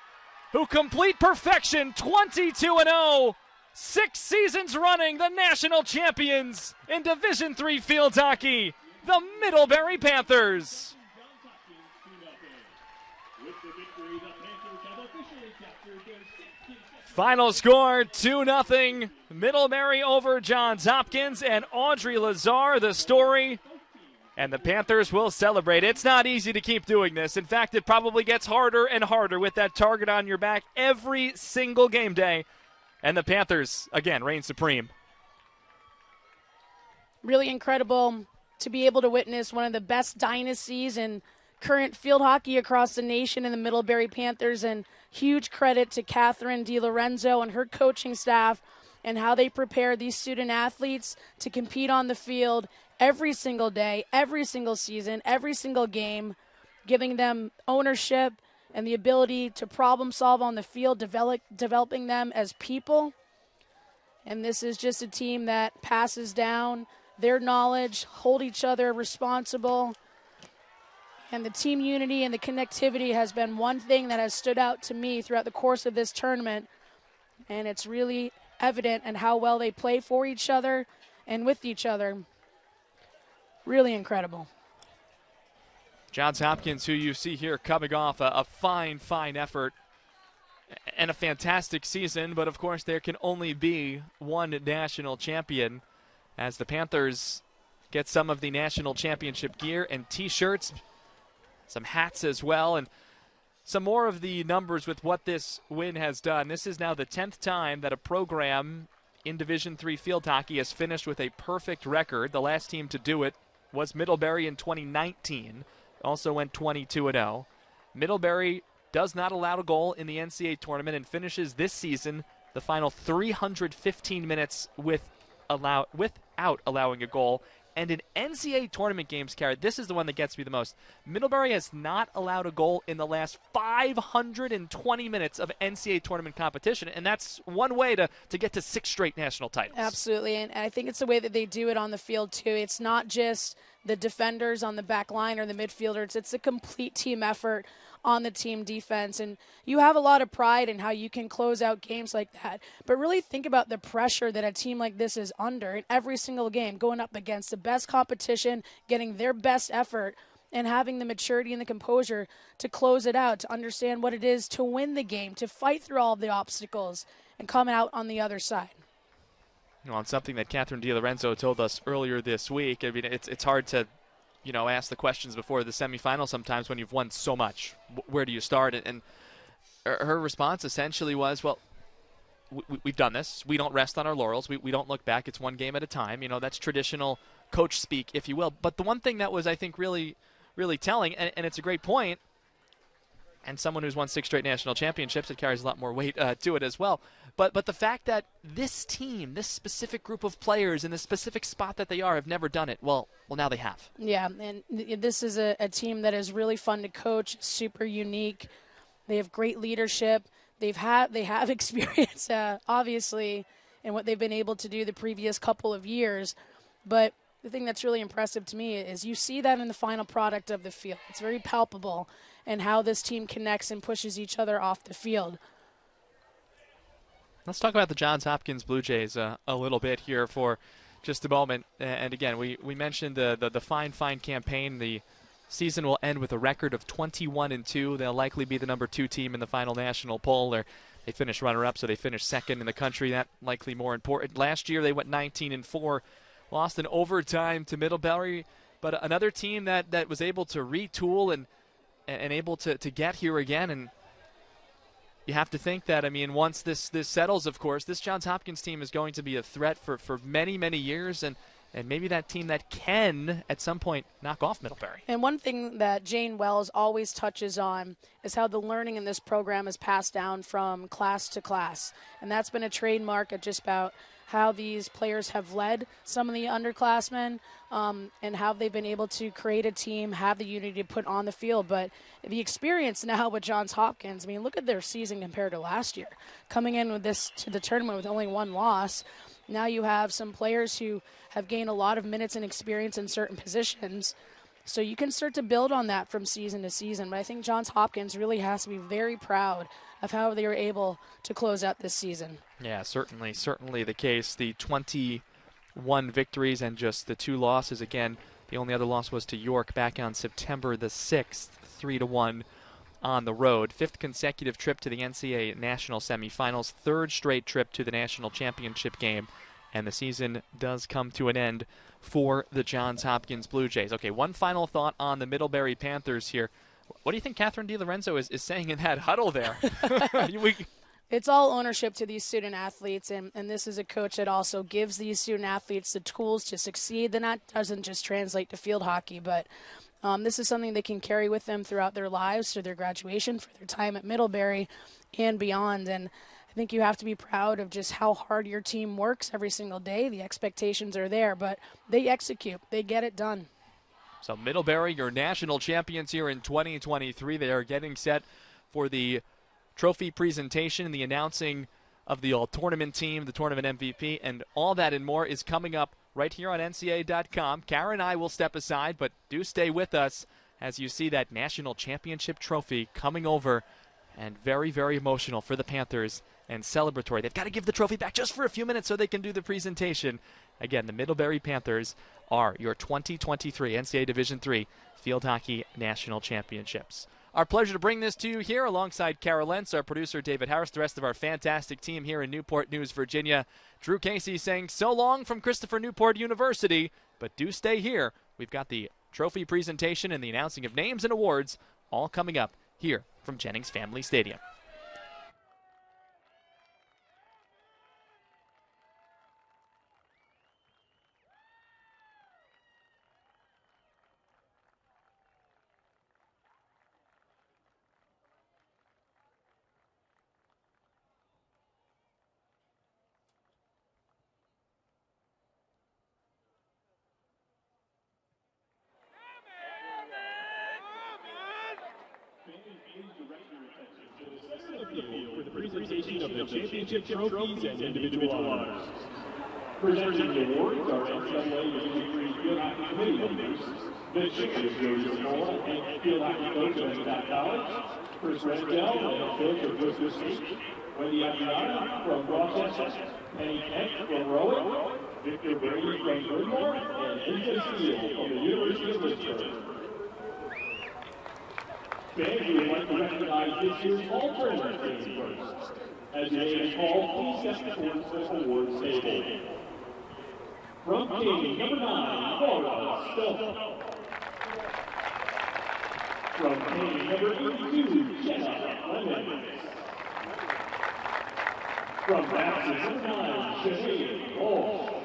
A: who complete perfection, 22-0, 6 seasons running the national champions in Division III field hockey, the Middlebury Panthers. Final score, 2-0, Middlebury over Johns Hopkins, and Audrey Lazar, the story. And the Panthers will celebrate. It's not easy to keep doing this. In fact, it probably gets harder and harder with that target on your back every single game day. And the Panthers, again, reign supreme.
B: Really incredible to be able to witness one of the best dynasties in current field hockey across the nation in the Middlebury Panthers, and huge credit to Catherine DiLorenzo and her coaching staff and how they prepare these student athletes to compete on the field every single day, every single season, every single game, giving them ownership and the ability to problem solve on the field, developing them as people. And this is just a team that passes down their knowledge, hold each other responsible. And the team unity and the connectivity has been one thing that has stood out to me throughout the course of this tournament. And it's really evident in how well they play for each other and with each other. Really incredible.
A: Johns Hopkins, who you see here coming off a fine effort and a fantastic season, but of course there can only be one national champion, as the Panthers get some of the national championship gear and t-shirts, some hats as well, and some more of the numbers with what this win has done. This is now the 10th time that a program in Division III field hockey has finished with a perfect record. The last team to do it was Middlebury in 2019. Also went 22-0. Middlebury does not allow a goal in the NCAA tournament and finishes this season the final 315 minutes without allowing a goal. And in NCAA tournament games, Carrot, this is the one that gets me the most. Middlebury has not allowed a goal in the last 520 minutes of NCAA tournament competition, and that's one way to get to 6 straight national titles.
B: Absolutely, and I think it's the way that they do it on the field, too. It's not just the defenders on the back line or the midfielders. It's a complete team effort on the team defense, and you have a lot of pride in how you can close out games like that. But really think about the pressure that a team like this is under in every single game, going up against the best competition, getting their best effort, and having the maturity and the composure to close it out, to understand what it is to win the game, to fight through all of the obstacles, and come out on the other side.
A: Well, it's something that Catherine DiLorenzo told us earlier this week. I mean, it's hard to ask the questions before the semifinal sometimes when you've won so much. Where do you start? And her response essentially was, well, we've done this. We don't rest on our laurels. We don't look back. It's one game at a time. That's traditional coach speak, if you will. But the one thing that was, I think, really, really telling, and it's a great point, and someone who's won 6 straight national championships, it carries a lot more weight to it as well. But the fact that this team, this specific group of players in the specific spot that they are, have never done it, well, now they have.
B: Yeah, and this is a team that is really fun to coach, super unique. They have great leadership. They have experience, obviously, in what they've been able to do the previous couple of years. But the thing that's really impressive to me is you see that in the final product of the field. It's very palpable in how this team connects and pushes each other off the field.
A: Let's talk about the Johns Hopkins Blue Jays a little bit here for just a moment. And again, we mentioned the fine campaign. The season will end with a record of 21-2. They'll likely be the number 2 team in the final national poll. They finished runner-up, so they finished second in the country. That likely more important. Last year they went 19-4, lost in overtime to Middlebury, but another team that was able to retool and able to get here again. And you have to think that, once this settles, of course, this Johns Hopkins team is going to be a threat for many, many years, and maybe that team that can, at some point, knock off Middlebury. And
B: one thing that Jane Wells always touches on is how the learning in this program is passed down from class to class. And that's been a trademark of just about how these players have led some of the underclassmen, and how they've been able to create a team, have the unity to put on the field. But the experience now with Johns Hopkins, look at their season compared to last year. Coming in with this to the tournament with only 1 loss, now you have some players who have gained a lot of minutes and experience in certain positions. So you can start to build on that from season to season. But I think Johns Hopkins really has to be very proud of how they were able to close out this season.
A: Yeah, certainly the case. The 21 victories and just the 2 losses. Again, the only other loss was to York back on September the 6th, 3-1 on the road. 5th consecutive trip to the NCAA national semifinals, 3rd straight trip to the national championship game, and the season does come to an end for the Johns Hopkins Blue Jays. Okay, one final thought on the Middlebury Panthers here. What do you think Catherine DiLorenzo is saying in that huddle there?
B: It's all ownership to these student athletes, and this is a coach that also gives these student athletes the tools to succeed. Then that doesn't just translate to field hockey, but this is something they can carry with them throughout their lives, through their graduation, for their time at Middlebury, and beyond. And I think you have to be proud of just how hard your team works every single day. The expectations are there, but they execute. They get it done.
A: So Middlebury, your national champions here in 2023. They are getting set for the trophy presentation and the announcing of the all-tournament team, the tournament MVP, and all that and more is coming up right here on NCAA.com. Kara and I will step aside, but do stay with us as you see that national championship trophy coming over, and very, very emotional for the Panthers and celebratory. They've got to give the trophy back just for a few minutes so they can do the presentation. Again, the Middlebury Panthers are your 2023 NCAA Division III Field Hockey National Championships. Our pleasure to bring this to you here alongside Kara Lentz, our producer David Harris, the rest of our fantastic team here in Newport News, Virginia. Drew Casey saying so long from Christopher Newport University, but do stay here. We've got the trophy presentation and the announcing of names and awards all coming up here from Jennings Family Stadium.
C: For the presentation of the championship trophies and individual honors. Presenting the awards are NCAA Division III Field Hockey Committee members, the chief of Joseph Moore and field hockey coach of Scott College, Chris Rendell, and coach of Worcester State, Wendy Aviana from Rochester, Penny Kent from Rowan, Victor Brady from Broadmoor, and Enzo Steele from the University of Lynchburg. Fans, we would like to recognize this year's all-tournament team first. As your name is called, please step towards the awards table. From team number 9, Laura Stowe. From team number 82, Jenna Clemens. From basket number 9, Shaheen Ball.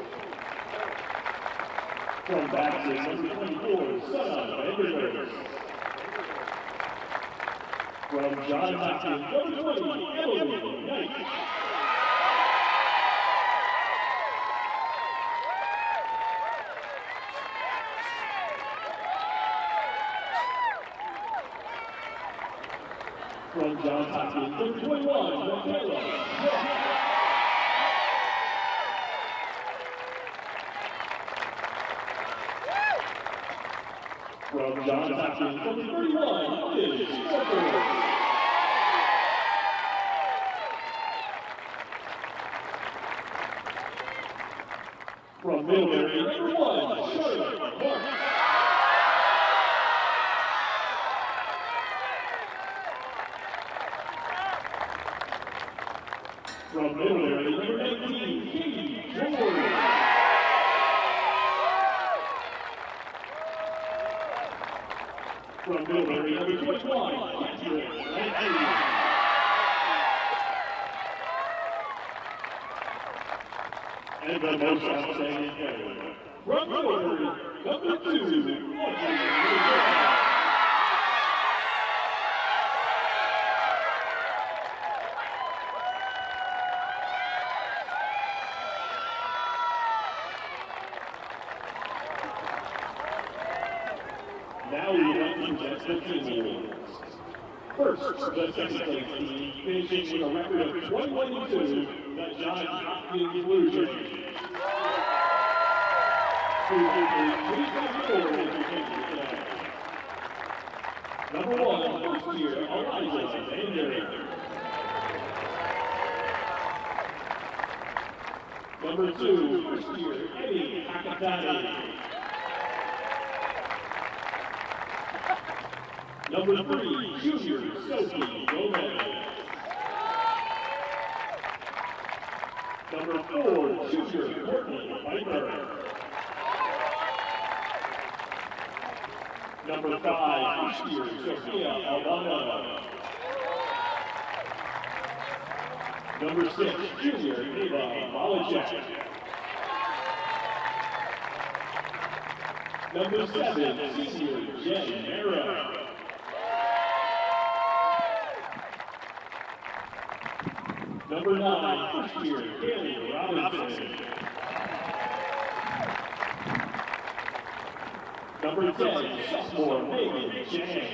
C: From basket number 24, Sana Vanderbilt. From Johns Hopkins, number 20, Emily Knight. From Johns Hopkins, number 21, Michaela. From Johns Hopkins, number 31, Liz Walker. From Middlebury, number 1, Charlotte Marks. From Middlebury, number 19, Katie Jordan. From Middlebury, number 21, Catherine Langley. And the most outstanding player, from Middlebury, number 2, Now we would like to present the team awards. First, the second place team, finishing with a record of 21-2, the Johns Hopkins Blue Jays. Number 1, first year, Eliza Vander. Number 2, first year, Eddie Hakatani. Number 3, junior, Sophie Gomez. Number 4, junior, Courtney Piper. Number 5, first year, Sophia Albano. Number 6, junior, Ava Malajek. Number 7, senior, Jen Mara. Number 9, first year, Haley Robinson. Number 10, sophomore, Megan Chang.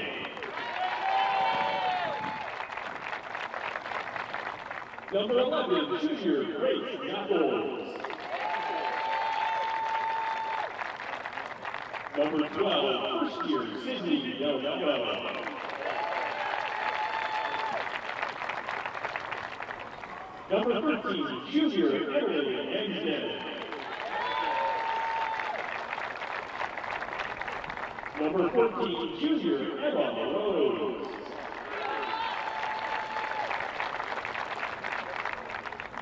C: Number 11, junior Grace Knuckles. Number 12, first year Sydney Delgado. Number 13, junior Emily Ensign. Number 14, junior Emma Rose.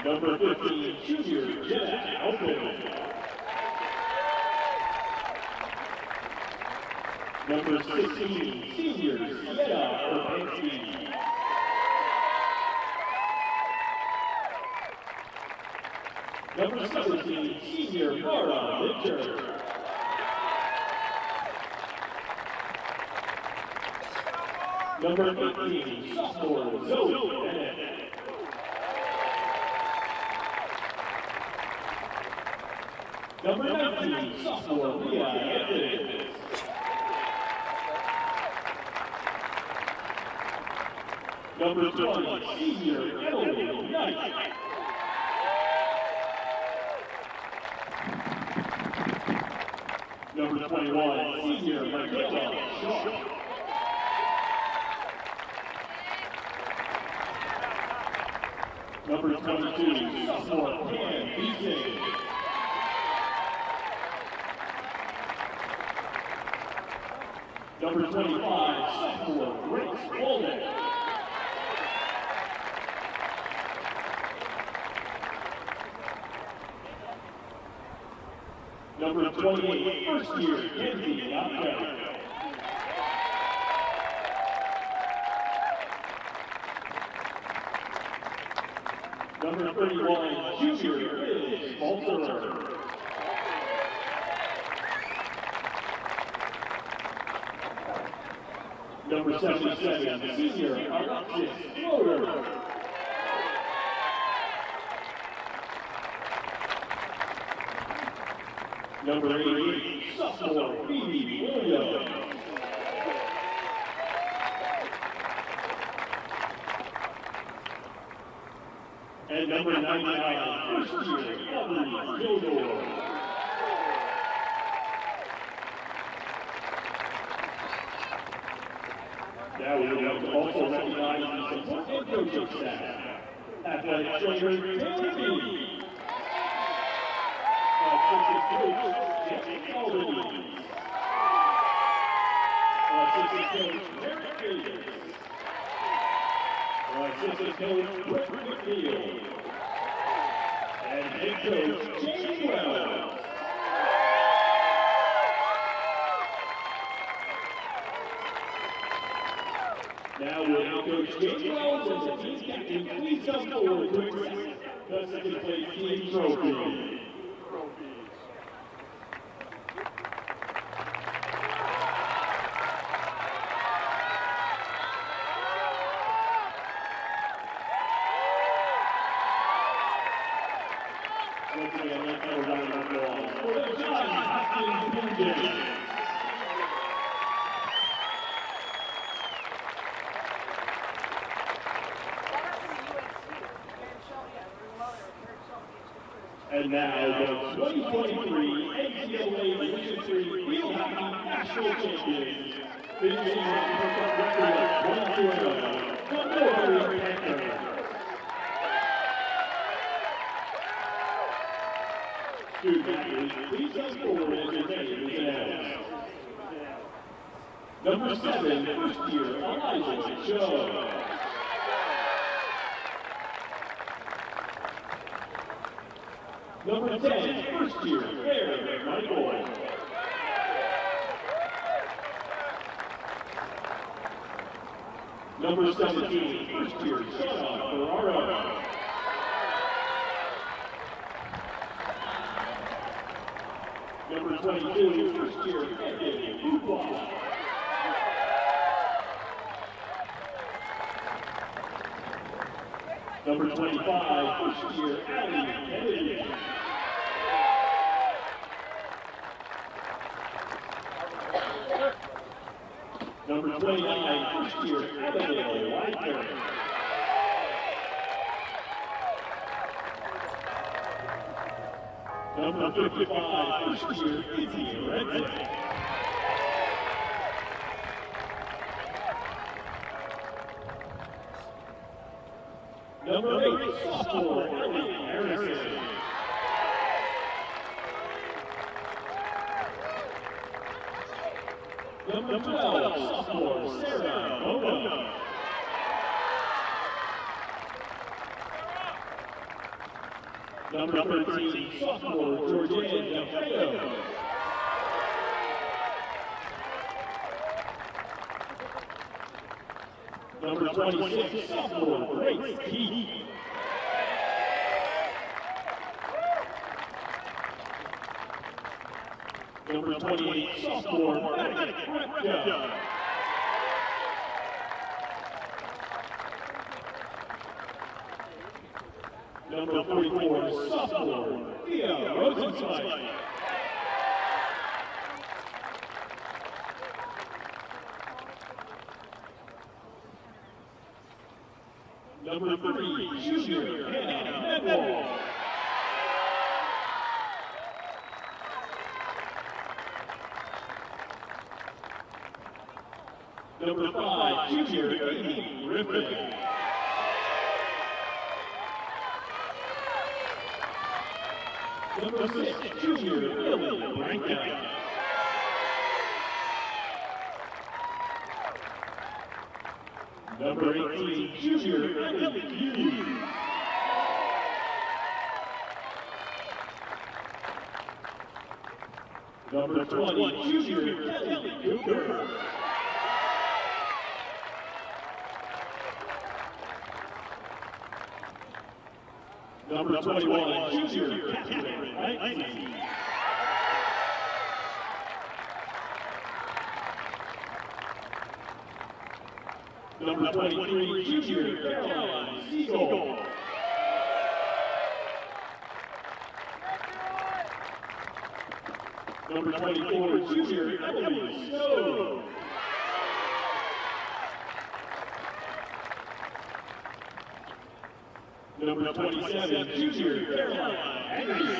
C: Number 15, junior Jenna Alpin. Number 16, senior Sienna Urbanski. Number 17, senior Mara Winter. Number 18, sophomore Zoe Bennett. Number 19, sophomore Leah Anthony. Number 20, senior Emily Knight. Number 21, senior Michaela Shaw. Number 22, sophomore Pam Beason. Number 25, sophomore Grace Walden. Number 28, first year Kenzie Yapka. Number 31, junior Liz Balter. Number 77, senior Alexis Floater. Number 88, sophomore Phoebe Williams. And number 99, first year Aubrey Gildor. Now we would like to also recognize the support and coaching staff. Athletic trainer Taylor B. Assistant coach Jesse Albany. Assistant coach Eric Davis. Assistant coach Rick McNeil. And head coach James Wells. Now will Coach James Wells and the team captain please come forward to accept the second place team trophy. Once again, let's have a round of applause for the Johns Hopkins Blue Jays. And now, the 2023 NCAA Division III Field Hockey National Champions, finishing with a record of 1-0, the Middlebury Panthers. Student athletes, please come forward as your name is announced. Number 7, first year Elijah Cho. Number 10, first year, Fair Michael. Number 17, first year, Shauna Ferraro. Number 22, first year, Evan Dubois. Number 25, first year, Allie Kennedy. Number 29, first year, Abigail Weidner. Number 55, first year, Izzy Redson. Number 8, sophomore, Ellie Harrison. Number 12, sophomore, Sarah Boda. Number 13, sophomore, Georgianne Alfredo. Number 26, sophomore, Grace Keith. Number 28, sophomore, Maddie Repka. Number 44, sophomore, Thea Rosenzweig. Number 3, junior, Hannah Medwall. Number 5, junior, Amy Griffin. Number 6, junior, Lily Branca. Number 18, junior, Emily Hughes. Number 20, junior, Kelly Cooper. Number 21, junior, Catherine Knightley. Number 23, junior, Caroline Siegel. Number 24, junior, Emily Stone. Number 27, junior, Caroline Henry.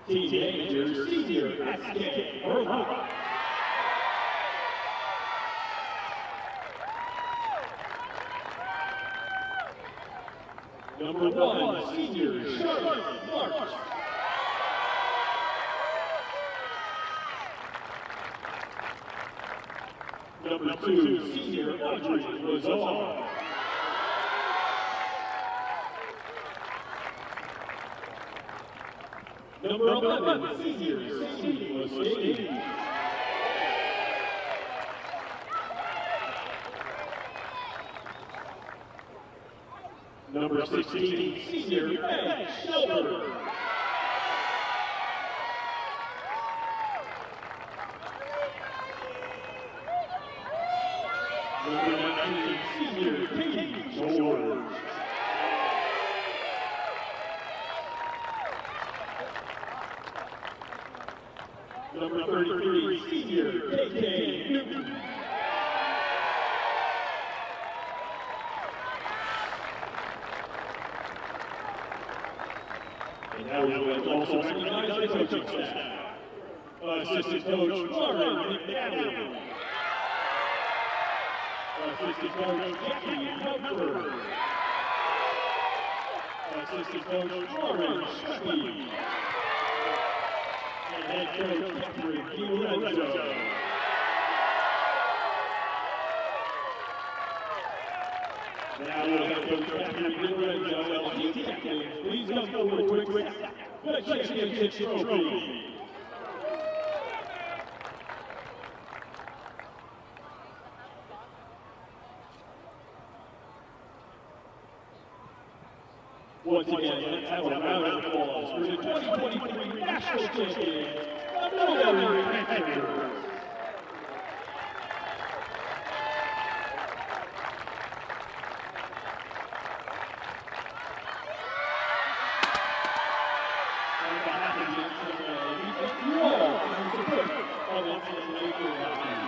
C: Teenager, senior, Aske Burlock. Number 1, senior, Charlotte March. Number 2, senior, Audrey Lazar. Number 11, senior, Steve Muschietti. Number 16, senior, Ben Shelburne. Number 19, senior, Katie George. Number 33, senior, KK Newton. And now we will also recognize the coaching staff. Assistant coach, Lauren McNally. Assistant coach, Jackie Helper. Assistant coach, Lauren Sheppy. And head coach, Catherine DiLorenzo. Now we'll have coach Catherine DiLorenzo and the captains please come forward to accept the championship trophy. Once again, let's have a round of applause for the 2023 National Champions, the Middlebury Panthers. On behalf of the NCAA, we thank you all for your support of NCAA Division III.